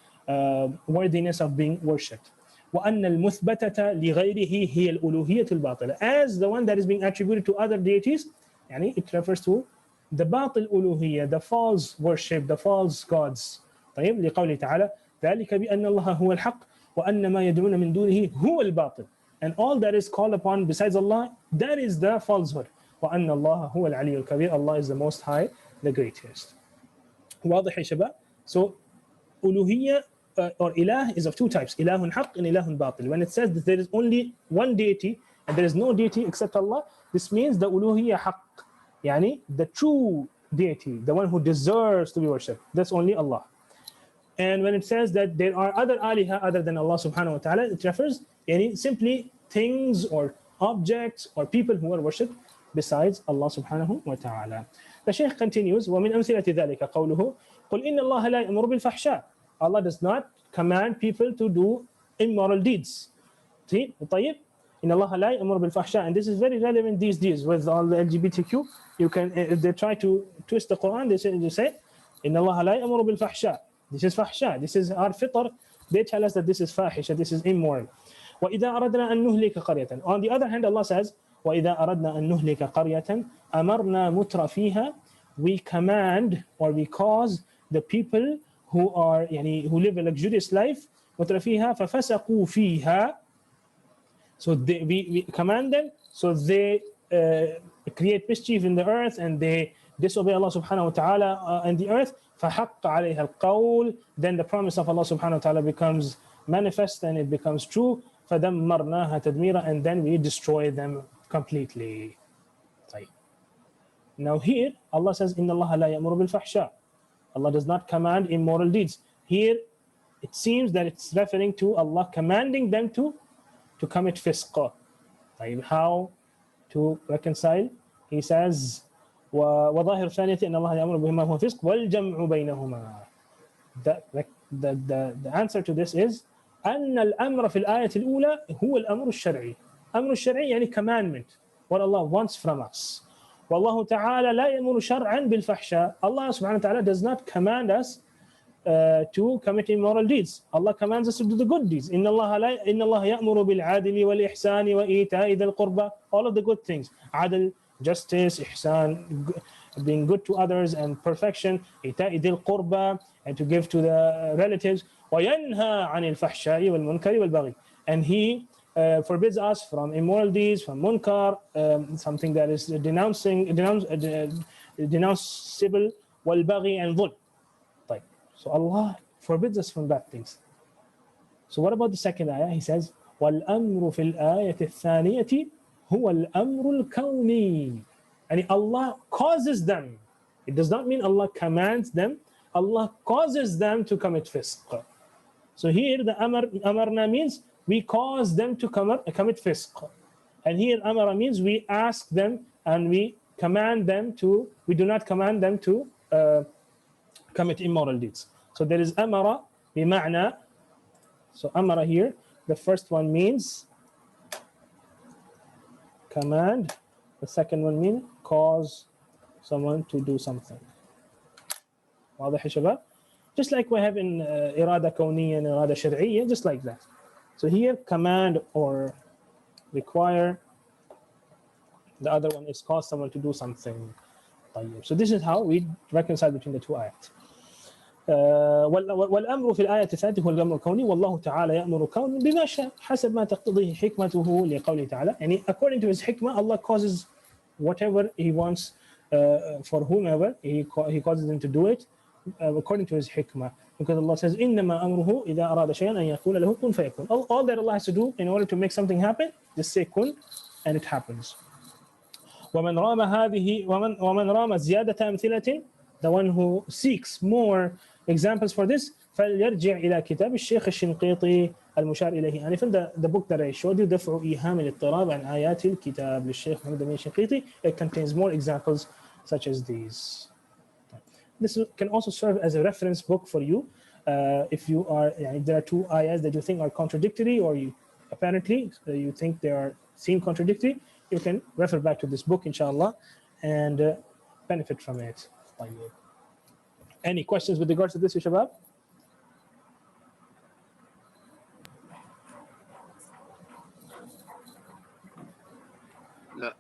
worthiness of being worshipped. وَأَنَّ الْمُثْبَتَةَ لِغَيْرِهِ هِيَ الْأُلُوهِيَّةُ الْبَاطِلَةَ. As the one that is being attributed to other deities, it refers to the batil uluhiyya, the false worship, the false gods. طيب لقوله تعالى ذلك بأن الله هو الحق وأن ما يدعون من دونه هو الباطل. And all that is called upon besides Allah, that is the falsehood. وأن الله هو العلي الكبير. Allah is the most high, the greatest. واضح يا شباب? So uluhiyya or ilah is of two types, ilahun haqq and ilahun batil. When it says that there is only one deity and there is no deity except Allah, this means the uluhiyya haqq, the true deity, the one who deserves to be worshipped, that's only Allah. And when it says that there are other aliha other than Allah subhanahu wa ta'ala, it refers simply things or objects or people who are worshipped besides Allah subhanahu wa ta'ala. The Shaykh continues, وَمِنْ أَمْثِلَةِ ذَلِكَ قَوْلُهُ قُلْ إِنَّ اللَّهَ لَا يَأْمُرُ بِالْفَحْشَاءِ. Allah does not command people to do immoral deeds. See? طيب إن الله لا يأمر بالفحشاء. And this is very relevant these days with all the LGBTQ. You can, if they try to twist the Quran, they say إن الله لا يأمر بالفحشاء. This is fahsha. This is our fitr. They tell us that this is fahisha, this is immoral. وَإِذَا أَرَدْنَا أَن نُهْلِكَ قَرْيَةً. On the other hand, Allah says, وإذا أردنا أن نهلك قرية أمرنا متر فيها, we command or we cause the people who are who live a luxurious life متر فيها ففسقوا فيها, so we command them, so they create mischief in the earth and they disobey Allah subhanahu wa ta'ala in the earth. فحق عليها القول, then the promise of Allah subhanahu wa ta'ala becomes manifest and it becomes true. فدمرناها تدميرا, and then we destroy them completely. Now here Allah says إن الله لا يأمر بالفحشاء, Allah does not command immoral deeds. Here it seems that it's referring to Allah commanding them to commit fisq. How to reconcile? He says وظاهر ثانية إن الله يأمر بما هو فسق والجمع بينهما. The answer to this is أن الأمر في الآية الأولى هو الأمر الشرعي. أمر الشرعي يعني commandment, what Allah wants from us. والله تعالى لا يأمر شرعا بالفحشاء. Allah subhanahu wa ta'ala does not command us to commit immoral deeds. Allah commands us to do the good deeds. إن الله يأمر بالعدل والإحسان وإيتاء ذي القربى. All of the good things. عدل, justice, ihsan, being good to others, and perfection. إيتاء ذي القربى, and to give to the relatives. وينهى عن الفحشاء والمنكر والبغي. And He forbids us from immoral deeds, from munkar, something that is denounceable, والبغي and dhulm. So Allah forbids us from bad things. So what about the second ayah? He says وَالْأَمْرُ فِي الْآيَةِ الثَّانِيَةِ هُوَ الْأَمْرُ الْكَوْنِي. And Allah causes them. It does not mean Allah commands them. Allah causes them to commit fisq. So here the amarna means we cause them to commit fisq. And here amara means we ask them and we command them to, we do not command them to commit immoral deeds. So there is amara bima'na. So amara here, the first one means command. The second one means cause someone to do something. واضح يا شباب? Just like we have in irada kawniyya and irada shar'iyya, just like that. So here command or require. The other one is cause someone to do something. So this is how we reconcile between the two ayats. والأمر في الآية الثالثة هو الأمر الكوني والله تعالى يأمر كون بما شاء حسب ما تقتضيه حكمته لقوله تعالى. And according to his hikmah, Allah causes whatever He wants for whomever He causes them to do it according to his hikmah. Because Allah says إنما أمره إذا أراد شيئا أن يقول له كن فيكون. All that Allah has to do in order to make something happen, just say kun and it happens. ومن رام زيادة أمثلة, the one who seeks more examples for this, فليرجع إلى كتاب الشيخ الشنقيطي المشار إليه آنفا. The book that I showed you, دفع إيهام الاضطراب عن آيات الكتاب للشيخ محمد أمين الشنقيطي, it contains more examples such as these. This can also serve as a reference book for you if you are, there are two ayahs that you think are contradictory, or you apparently you think they are seen contradictory, you can refer back to this book inshallah and benefit from it. Any questions with regards to this, Shabab? لا.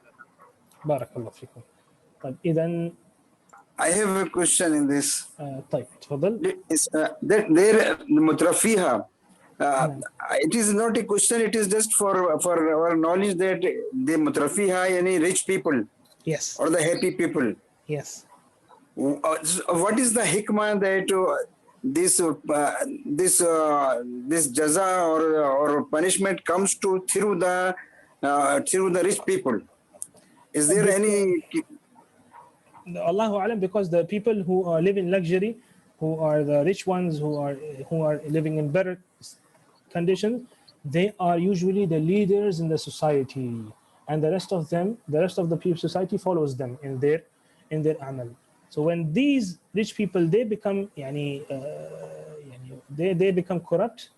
بارك الله فيكم. طيب إذن I have a question in this. طيب تفضل. There mutrafiha. It is not a question. It is just for our knowledge that the mutrafiha, yani rich people. Yes. Or the happy people. Yes. What is the hikmah that this jaza or punishment comes to through the rich people? Is there any? Allahu Alam, because the people who live in luxury, who are the rich ones, who are living in better conditions, they are usually the leaders in the society, and the rest of the people society follows them in their amal. So when these rich people they become they become corrupt,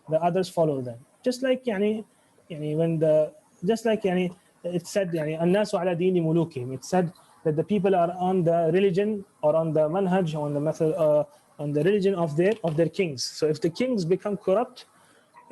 the others follow them. Just like it said الناس على دين ملوكهم. It said that the people are on the religion or on the manhaj, on the method, on the religion of their kings. So if the kings become corrupt,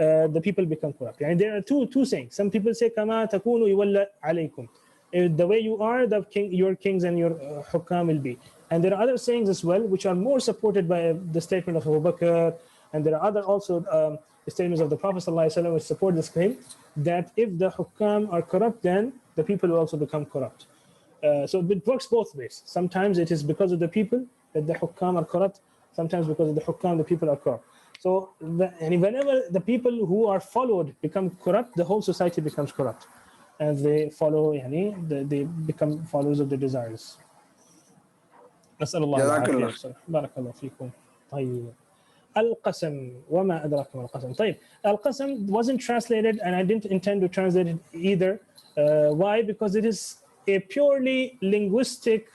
the people become corrupt. And there are two sayings. Some people say كما تكونوا يولى عليكم. The way you are, your kings and your hukam will be. And there are other sayings as well which are more supported by the statement of Abu Bakr, and there are other also statements of the Prophet ﷺ which support this claim that if the hukam are corrupt, then the people will also become corrupt. So it works both ways. Sometimes it is because of the people that the hukam are corrupt. Sometimes because of the hukam, the people are corrupt. So and whenever the people who are followed become corrupt, the whole society becomes corrupt. And they follow, they become followers of the desires. نسأل الله العافية. بارك الله فيكم. طيب. Al-Qasam. وما أدراك ما القسم. طيب. Al-Qasam wasn't translated, and I didn't intend to translate it either. Why? Because it is a purely linguistic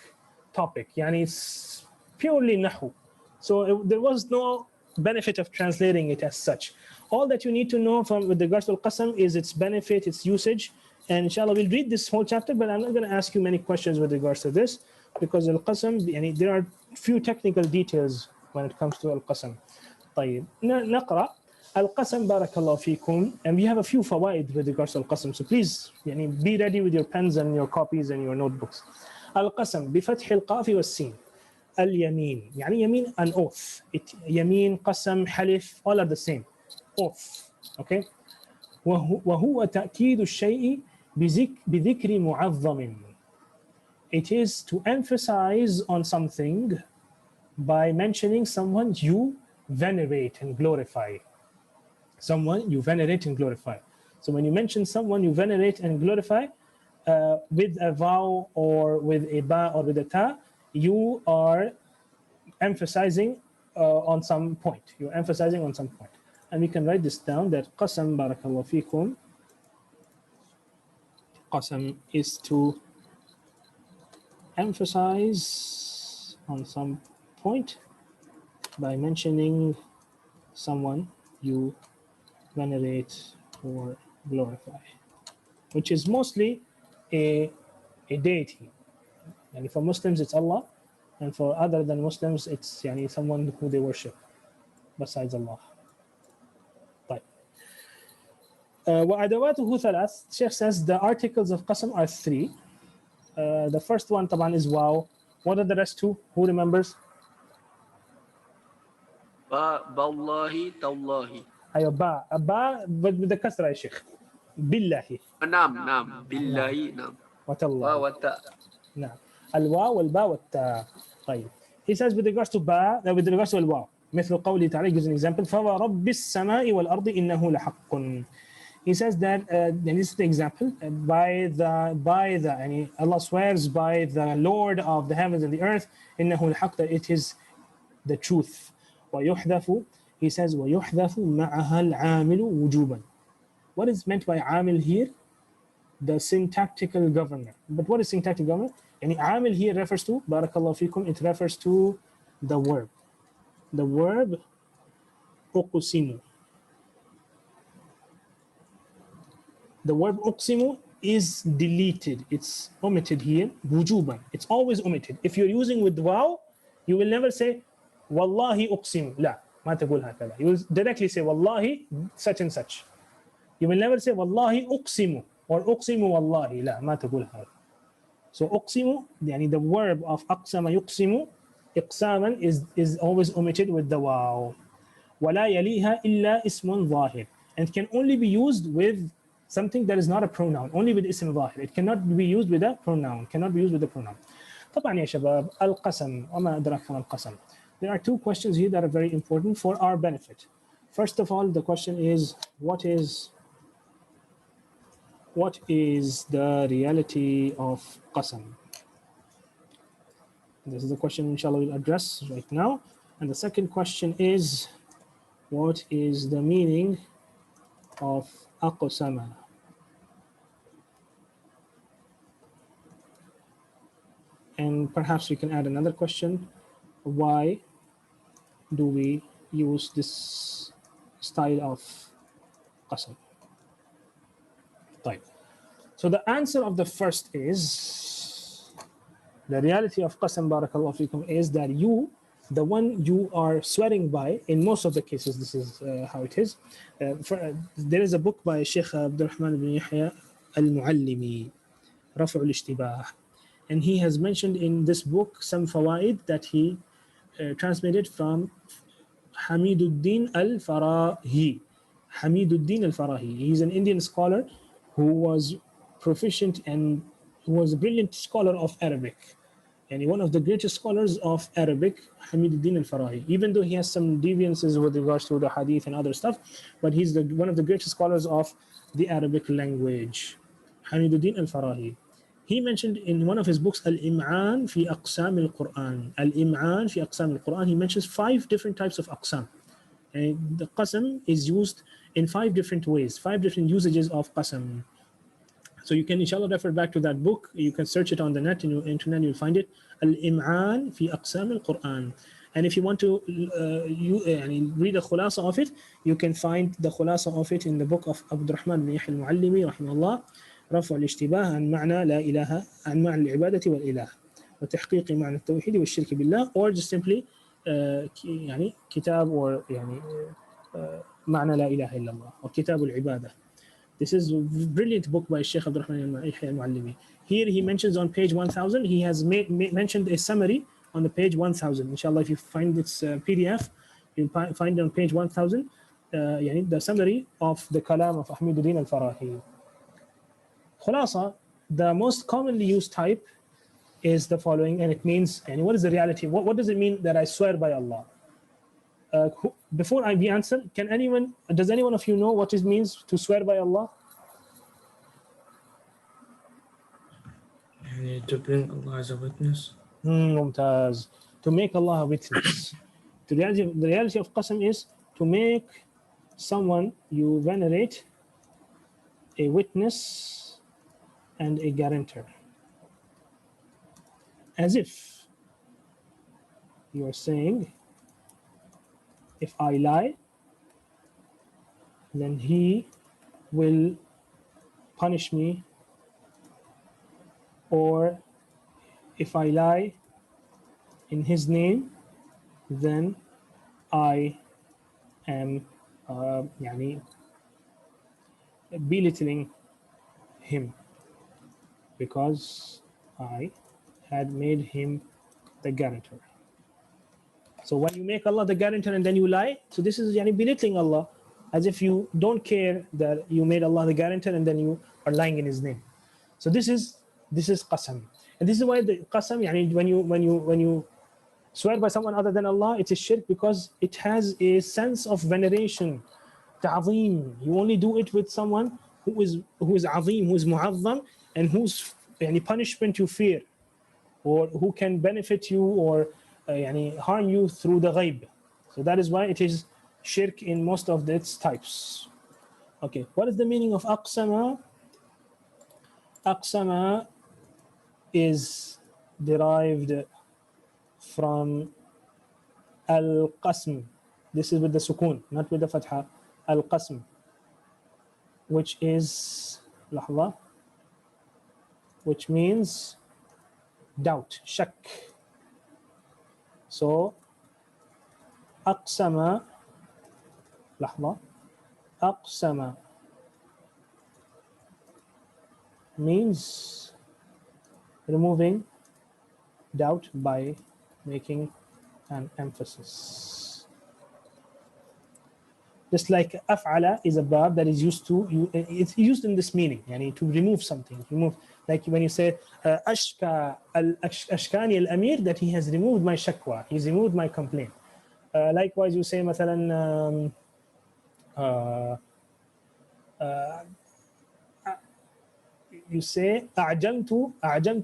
topic. It's purely nahu. So there was no benefit of translating it as such. All that you need to know with regards to Al-Qasam is its benefit, its usage. And inshallah, we'll read this whole chapter, but I'm not going to ask you many questions with regards to this, because Al-Qasam, there are few technical details when it comes to Al-Qasam. طيب نقرأ Al-Qasam barakallahu fikum, and we have a few fawaid with regards to Al-Qasam. So please be ready with your pens and your copies and your notebooks. Al-Qasam بفتح القاف والسين. Al-Yamin. Yamin, an oath. Yamin, Qasam, Halif, all are the same. Oath. Okay? وهو تأكيد الشيء بذكر معظم. It is to emphasize on something by mentioning someone you venerate and glorify. Someone you venerate and glorify. So when you mention someone you venerate and glorify with a vaw or with a ba or with a ta, you are emphasizing on some point. You're emphasizing on some point. And we can write this down that Qasam barakallahu fikum. Qasam is to emphasize on some point by mentioning someone you venerate or glorify, which is mostly a deity. And for Muslims it's Allah, and for other than Muslims it's someone who they worship besides Allah. وأدواته ثلاث. Sheikh says the articles of Qasam are three. The first one طبعا is wow. What are the rest two? Who remembers? بالله تالله. أيوة با with the kasra يا شيخ. بالله. نعم بالله نعم. وتالله. وتا. نعم. الواو والباء والتاء. طيب. He says with regards to ba, with regards to الواو. مثل قوله تعالى, gives an example. فورب السماء والأرض إنه لحق. He says that, and this is the example, by the Allah swears by the Lord of the heavens and the earth, إنه الحق, that it is the truth. ويحذف, he says, ويحذف معها العامل وجوبا. What is meant by عامل here? The syntactical governor. But what is syntactic governor? عامل here refers to, barakallahu fikum, it refers to the verb. The verb أقسم. The word uqsimu is deleted. It's omitted here. Wujuban. It's always omitted. If you're using with waw, you will never say wallahi uqsimu. لا ما تقول هكذا. You will directly say wallahi such and such. You will never say wallahi uqsimu or uqsimu wallahi. لا ما تقول هذا. So uqsimu, the verb of aqsama yuqsimu, iqsaman is always omitted with the waw. ولا يليها إلا اسم ظاهر. And it can only be used with something that is not a pronoun, only with ism ظاهر. It cannot be used with a pronoun. طبعا يا شباب, القسم وما أدراك ما القسم. There are two questions here that are very important for our benefit. First of all, the question is, what is the reality of qasam? This is the question inshallah we'll address right now. And the second question is, what is the meaning of aqsama? And perhaps we can add another question. Why do we use this style of qasam? So the answer of the first is, the reality of qasam barakallahu fikum is that you the one you are swearing by, in most of the cases, this is how it is. There is a book by Sheikh Abdurrahman ibn Yahya al-Muallimi, Raf'u al-Ishtibah. And he has mentioned in this book some fawaid that he transmitted from Hamiduddin al-Farahi. Hamiduddin al-Farahi. He's an Indian scholar who was proficient and who was a brilliant scholar of Arabic. And one of the greatest scholars of Arabic, Hamiduddin al-Farahi. Even though he has some deviances with regards to the hadith and other stuff, but he's one of the greatest scholars of the Arabic language. Hamiduddin al-Farahi. He mentioned in one of his books, Al-Im'an fi Aqsam al-Quran. Al-Im'an fi Aqsam al-Quran. He mentions 5 different types of Aqsam. And the Qasam is used in 5 different ways, 5 different usages of Qasam. So you can inshallah refer back to that book. You can search it on the net, in your internet, you'll find it. Al-Im'an fi Aqsam al-Quran. And if you want to read a khulasa of it, you can find the khulasa of it in the book of Abdurrahman ibn Yahya al-Muallimi, rahimahullah, رفع الاشتباه عن معنى لا إله عن معنى العبادة والإله وتحقيق معنى التوحيد والشرك بالله, or just simply يعني كتاب or يعني معنى لا إله إلا الله or كتاب العبادة. This is a brilliant book by Sheikh Abdurrahman al-Muallimi. Here he mentions on page 1000, he has mentioned a summary on the page 1000. Inshallah, if you find this PDF, you'll find it on page 1000, يعني the summary of the kalam of Ahmaduddin al-Farahi. Khulasa, the most commonly used type is the following, and it means, and what is the reality? What does it mean that I swear by Allah? Before I answer, does anyone of you know what it means to swear by Allah? To bring Allah as a witness. Mumtaz. To make Allah a witness. The reality of Qasam is to make someone you venerate a witness and a guarantor, as if you are saying, if I lie, then he will punish me, or if I lie in his name, then I am belittling him, because I had made him the guarantor. So when you make Allah the guarantor and then you lie, so this is belittling Allah, as if you don't care that you made Allah the guarantor and then you are lying in his name. So this is Qasam. And this is why the Qasam, when you swear by someone other than Allah, it's a shirk, because it has a sense of veneration, ta'zeem. You only do it with someone who is azim, who is mu'azzam, and whose punishment you fear, or who can benefit you or harm you through the ghaib. So that is why it is shirk in most of its types. Okay, what is the meaning of aqsama? Aqsama is derived from al-qasm. This is with the sukun, not with the fatha. Al-qasm, which is lahza, which means doubt, shak. So aqsama, lahza, aqsama means removing doubt by making an emphasis. Just like af'ala is a verb that is used to, it's used in this meaning, to remove something, like when you say ashka ashkani al-amir, that he has removed my shakwa, he's removed my complaint. Likewise, you say مثلا you say أعجمت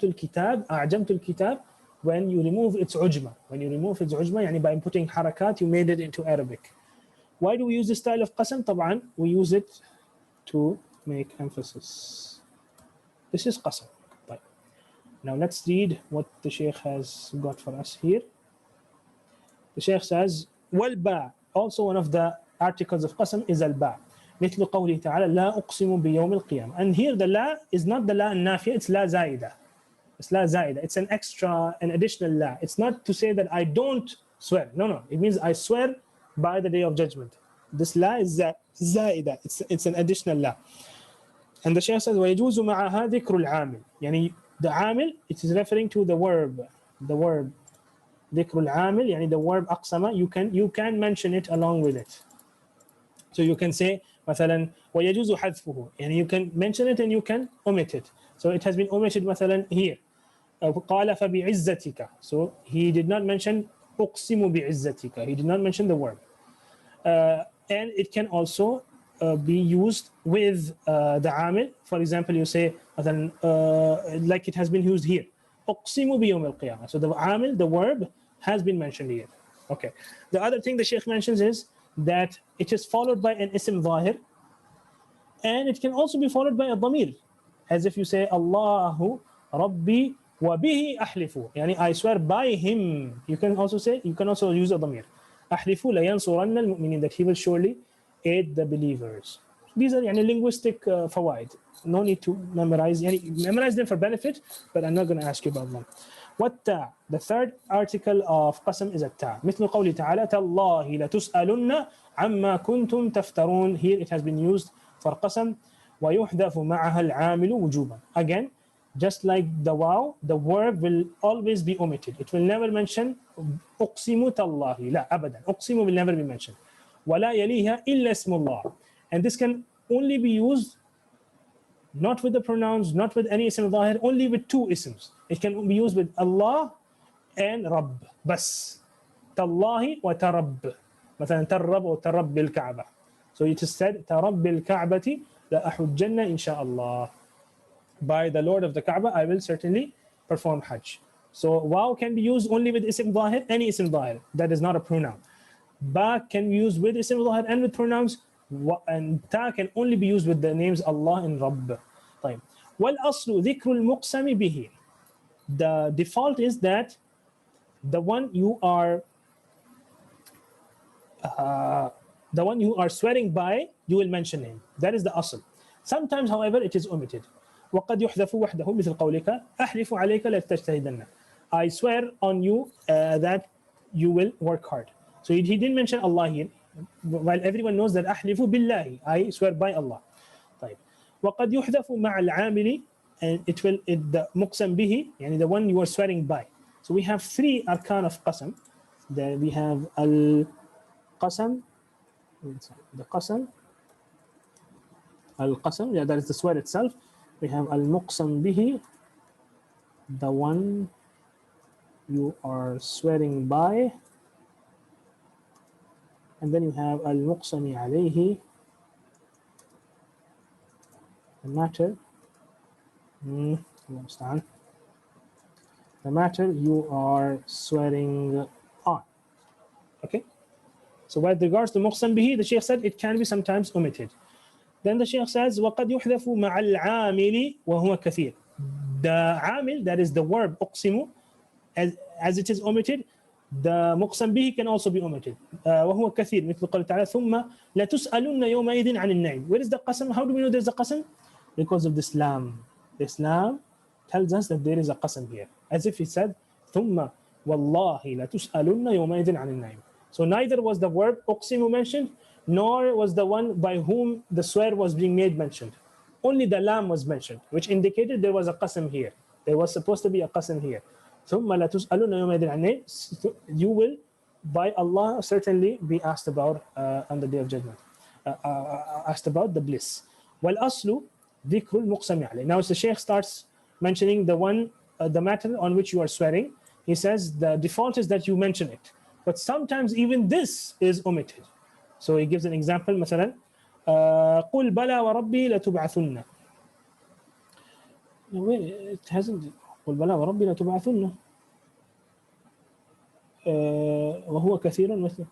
الكتاب when you remove its ujma. When you remove its ujma, by putting harakat, you made it into Arabic. Why do we use this style of qasam? طبعا, we use it to make emphasis. This is qasam. Right. Now let's read what the Shaykh has got for us here. The Shaykh says, وَالْبَاء, also one of the articles of qasam is al-ba. مثل قوله تعالى لا أقسم بيوم القيامة. And here the la is not the la النافية, it's la zaida. It's la zaida. It's an additional la. It's not to say that I don't swear. No, it means I swear by the day of judgment. This la is zaida, it's an additional la. And the Shaykh says ويجوز معها ذكر العامل. يعني the عامل, it is referring to the verb. ذكر العامل, يعني the verb أقسم, you can mention it along with it. So you can say مثلا ويجوز حذفه, يعني you can mention it and you can omit it. So it has been omitted مثلا here. قال فبعزتك. So he did not mention أقسم بعزتك. He did not mention the verb. And it can also be used with the عامل. For example, you say like it has been used here. أقسم بيوم القيامة. So the عامل, the verb, has been mentioned here. Okay. The other thing the Shaykh mentions is that it is followed by an ism zahir, and it can also be followed by a dhamir, as if you say Allahu Rabbi wa bihi ahlifu. Yani I swear by him. You can also use a dhamir. Ahlifu la yansuranna al-mu'minin, that he will surely aid the believers. These are linguistic fawaid. No need to memorize. Memorize them for benefit, but I'm not going to ask you about them. والتاء, the third article of قسم is التاء. مثل قوله تعالى تالله لتسألن عما كنتم تفترون. Here it has been used for قسم. ويحذف معها العامل وجوبا. Again, just like the واو, the verb will always be omitted. It will never mention أقسم تالله. لا أبدا. أقسم will never be mentioned. ولا يليها إلا اسم الله. And this can only be used not with the pronouns, not with any ism zahir, only with two isms. It can be used with Allah and Rabb. بس. تالله وترب. مثلا ترب وترب بالكعبة. So it is said ترب بالكعبة لأحجن إن شاء الله. By the Lord of the Kaaba, I will certainly perform Hajj. So waw can be used only with ism zahir, any ism zahir. That is not a pronoun. Ba can be used with ism zahir and with pronouns. And ta can only be used with the names Allah and Rabb. طيب. والأصل ذكر المقسم به. The default is that the one you are swearing by, you will mention him. That is the asl. Sometimes, however, it is omitted. وقد يحذف وحده مثل قولك أحلف عليك لا تجتهدن. I swear on you that you will work hard. So he didn't mention Allah here, while everyone knows that أحلف بالله, I swear by Allah. طيب. وقد يحذف مع العامل, and the مقسم به, يعني the one you are swearing by. So we have three arkan of qasam. Then we have al-qasam, the qasam, al-qasam, yeah, that is the swear itself. We have al-muqsam bihi, the one you are swearing by. And then you have al-muqsami alayhi, the matter. The matter you are swearing on. Okay? So with regards to muqsam bihi, the Shaykh said it can be sometimes omitted. Then the Shaykh says وَقَدْ يُحْذَفُ مَعَ الْعَامِلِ وَهُوَ كَثِيرٌ. The amil, that is the verb أقسم, as it is omitted, the muqsam bihi can also be omitted. وَهُوَ كَثِيرٌ مثل قول تعالى ثُمَّ لَتُسْأَلُنَّ يَوْمَئِذٍ عَنِ النَّعِيمِ. Where is the qasam? How do we know there is a qasam? Because of this lam. This lam tells us that there is a qasam here. As if he said ثُمَّ وَاللَّهِ لَتُسْأَلُنَّ يَوْمَئِذٍ عَنِ النَّعِيمِ. So neither was the verb أقسم mentioned, nor was the one by whom the swear was being made mentioned. Only the lam was mentioned, which indicated there was a qasam here. There was supposed to be a qasam here. ثُمَّ لَتُسْأَلُنَّ يَوْمَئِذٍ عَنِ النَّعِيمِ. You will, by Allah, certainly be asked about on the day of judgment. Asked about the bliss. وَالْأَصْلُ ذِكْرُ الْمُقْسَمِ عَلَيْهِ. Now, as the Shaykh starts mentioning the matter on which you are swearing, he says the default is that you mention it. But sometimes even this is omitted. So he gives an example, مثلا قُلْ بَلَى وَرَبِّي لَتُبْعَثُنَّ. It hasn't. قُلْ بَلَى وَرَبِّي لَتُبْعَثُنَّ وَهُوَ كَثِيرٌ مثل.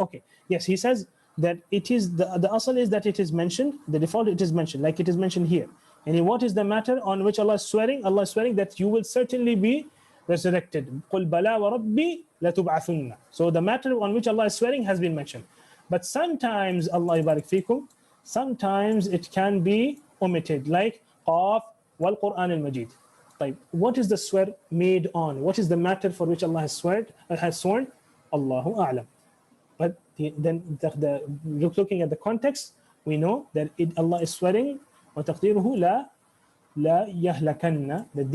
Okay, yes, he says that it is the asal is that it is mentioned, the default it is mentioned, like it is mentioned here. And what is the matter on which Allah is swearing? Allah is swearing that you will certainly be resurrected. قُلْ بَلَى وَرَبِّي لَتُبْعَثُنَّ. So the matter on which Allah is swearing has been mentioned. But sometimes, Allah yubarik fikum, sometimes it can be omitted, like قَافْ وَالْقُرْآنِ الْمَجِيدِ. طيب, what is the swear made on? What is the matter for which Allah has sworn? Allahu A'lam. But then looking at the context, we know that Allah is swearing, وَتَقْدِيرُهُ لَا يَهْلَكَنَّ, that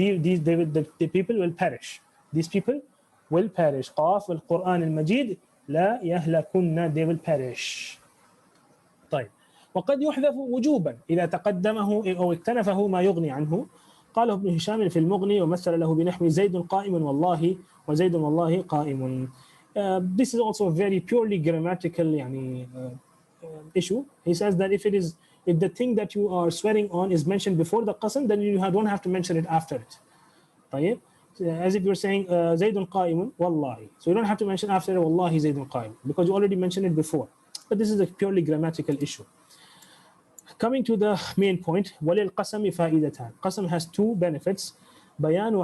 the people will perish. These people will perish. قاف القرآن المجيد لا يهلكن, they will perish. طيب, وقد يحذف وجوبا إذا تقدمه أو اكتنفه ما يغني عنه. قاله ابن هشام في المغني ومثل له بنحو زيد قائم والله وزيد والله قائم. This is also a very purely grammatical issue. He says that if the thing that you are swearing on is mentioned before the qasam, then you don't have to mention it after it. طيب, as if you're saying زيد قائم والله, so you don't have to mention after والله زيد قائم because you already mentioned it before. But this is a purely grammatical issue. Coming to the main point, وَلِلْقَسَمِ فَائِدَتَانِ. Qasam has two benefits. بَيَانُ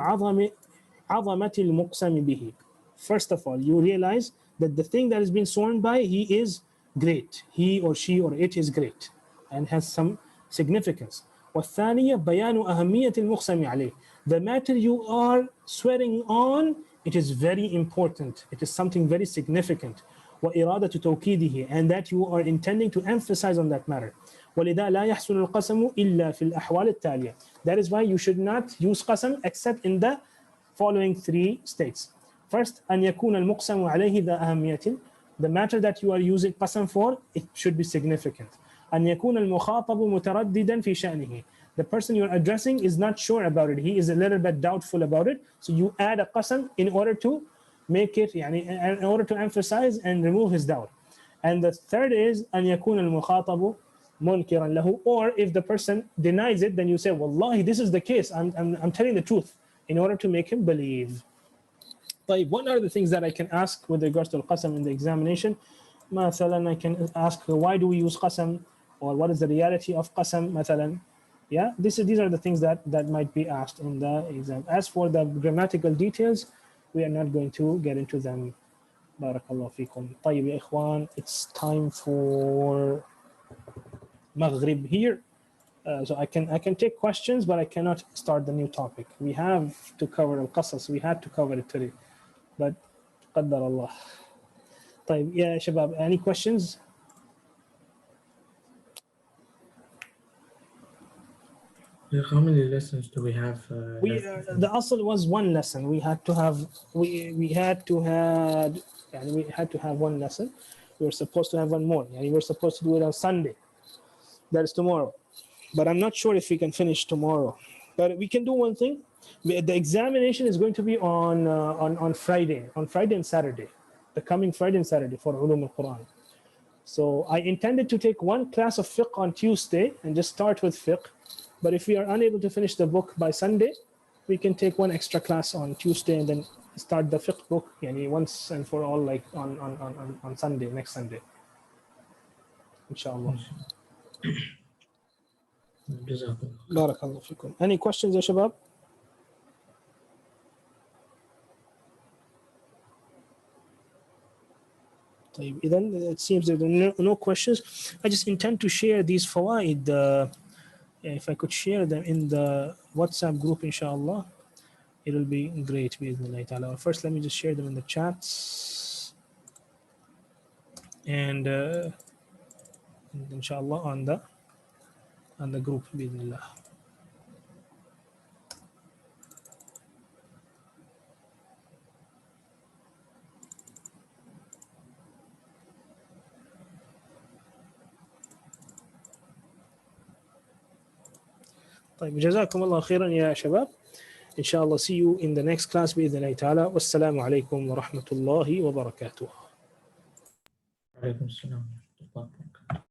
عَظَمَةِ الْمُقْسَمِ بِهِ. First of all, you realize that the thing that is being sworn by, he is great. He or she or it is great and has some significance. وَالثَّانِيَ بَيَانُ أَهَمِّيَةِ الْمُقْسَمِ عَلَيْهِ. The matter you are swearing on, it is very important. It is something very significant. وَإِرَادَةُ تَوْكِيدِهِ, and that you are intending to emphasize on that matter. وَلِذَا لَا يَحْصُلُ الْقَسَمُ إِلَّا فِي الْأَحْوَالِ التَّالِيَةِ. That is why you should not use qasam except in the following three states. First, أن يكون المقسم عليه ذا أهمية. The matter that you are using qasam for, it should be significant. أن يكون المخاطب مترددا في شأنه. The person you're addressing is not sure about it. He is a little bit doubtful about it. So you add a qasam in order to make it, in order to emphasize and remove his doubt. And the third is أن يكون المخاطب منكرا له. Or if the person denies it, then you say, Wallahi, this is the case. I'm telling the truth, in order to make him believe. طيب, what are the things that I can ask with regards to al-qasam in the examination? مثلا, I can ask, why do we use qasam? Or what is the reality of qasam? مثلا. Yeah, these are the things that might be asked in the exam. As for the grammatical details, we are not going to get into them. Barakallahu feekum. طيب يا إخوان, it's time for Maghrib here. So I can take questions, but I cannot start the new topic. We have to cover al-qasas. We had to cover it today. But قدر الله. طيب يا شباب, any questions? How many lessons do we have? The asl was one lesson. We had to have one lesson. We were supposed to have one more. We were supposed to do it on Sunday. That is tomorrow. But I'm not sure if we can finish tomorrow. But we can do one thing. The examination is going to be on Friday and Saturday, the coming Friday and Saturday for Ulum al-Quran. So I intended to take one class of fiqh on Tuesday and just start with fiqh. But if we are unable to finish the book by Sunday, we can take one extra class on Tuesday and then start the fiqh book once and for all, like on Sunday, next Sunday. Inshallah. Barakallahu fikum. Any questions, ya shabab? Then it seems that there are no questions. I just intend to share these fawaid. If I could share them in the WhatsApp group, inshallah, it will be great. First, let me just share them in the chats. And inshallah on the group, bismillah. طيب, جزاكم الله خيرا يا شباب. Inshallah, see you in the next class بإذن الله تعالى. والسلام عليكم ورحمة الله وبركاته. وعليكم السلام ورحمة الله وبركاته.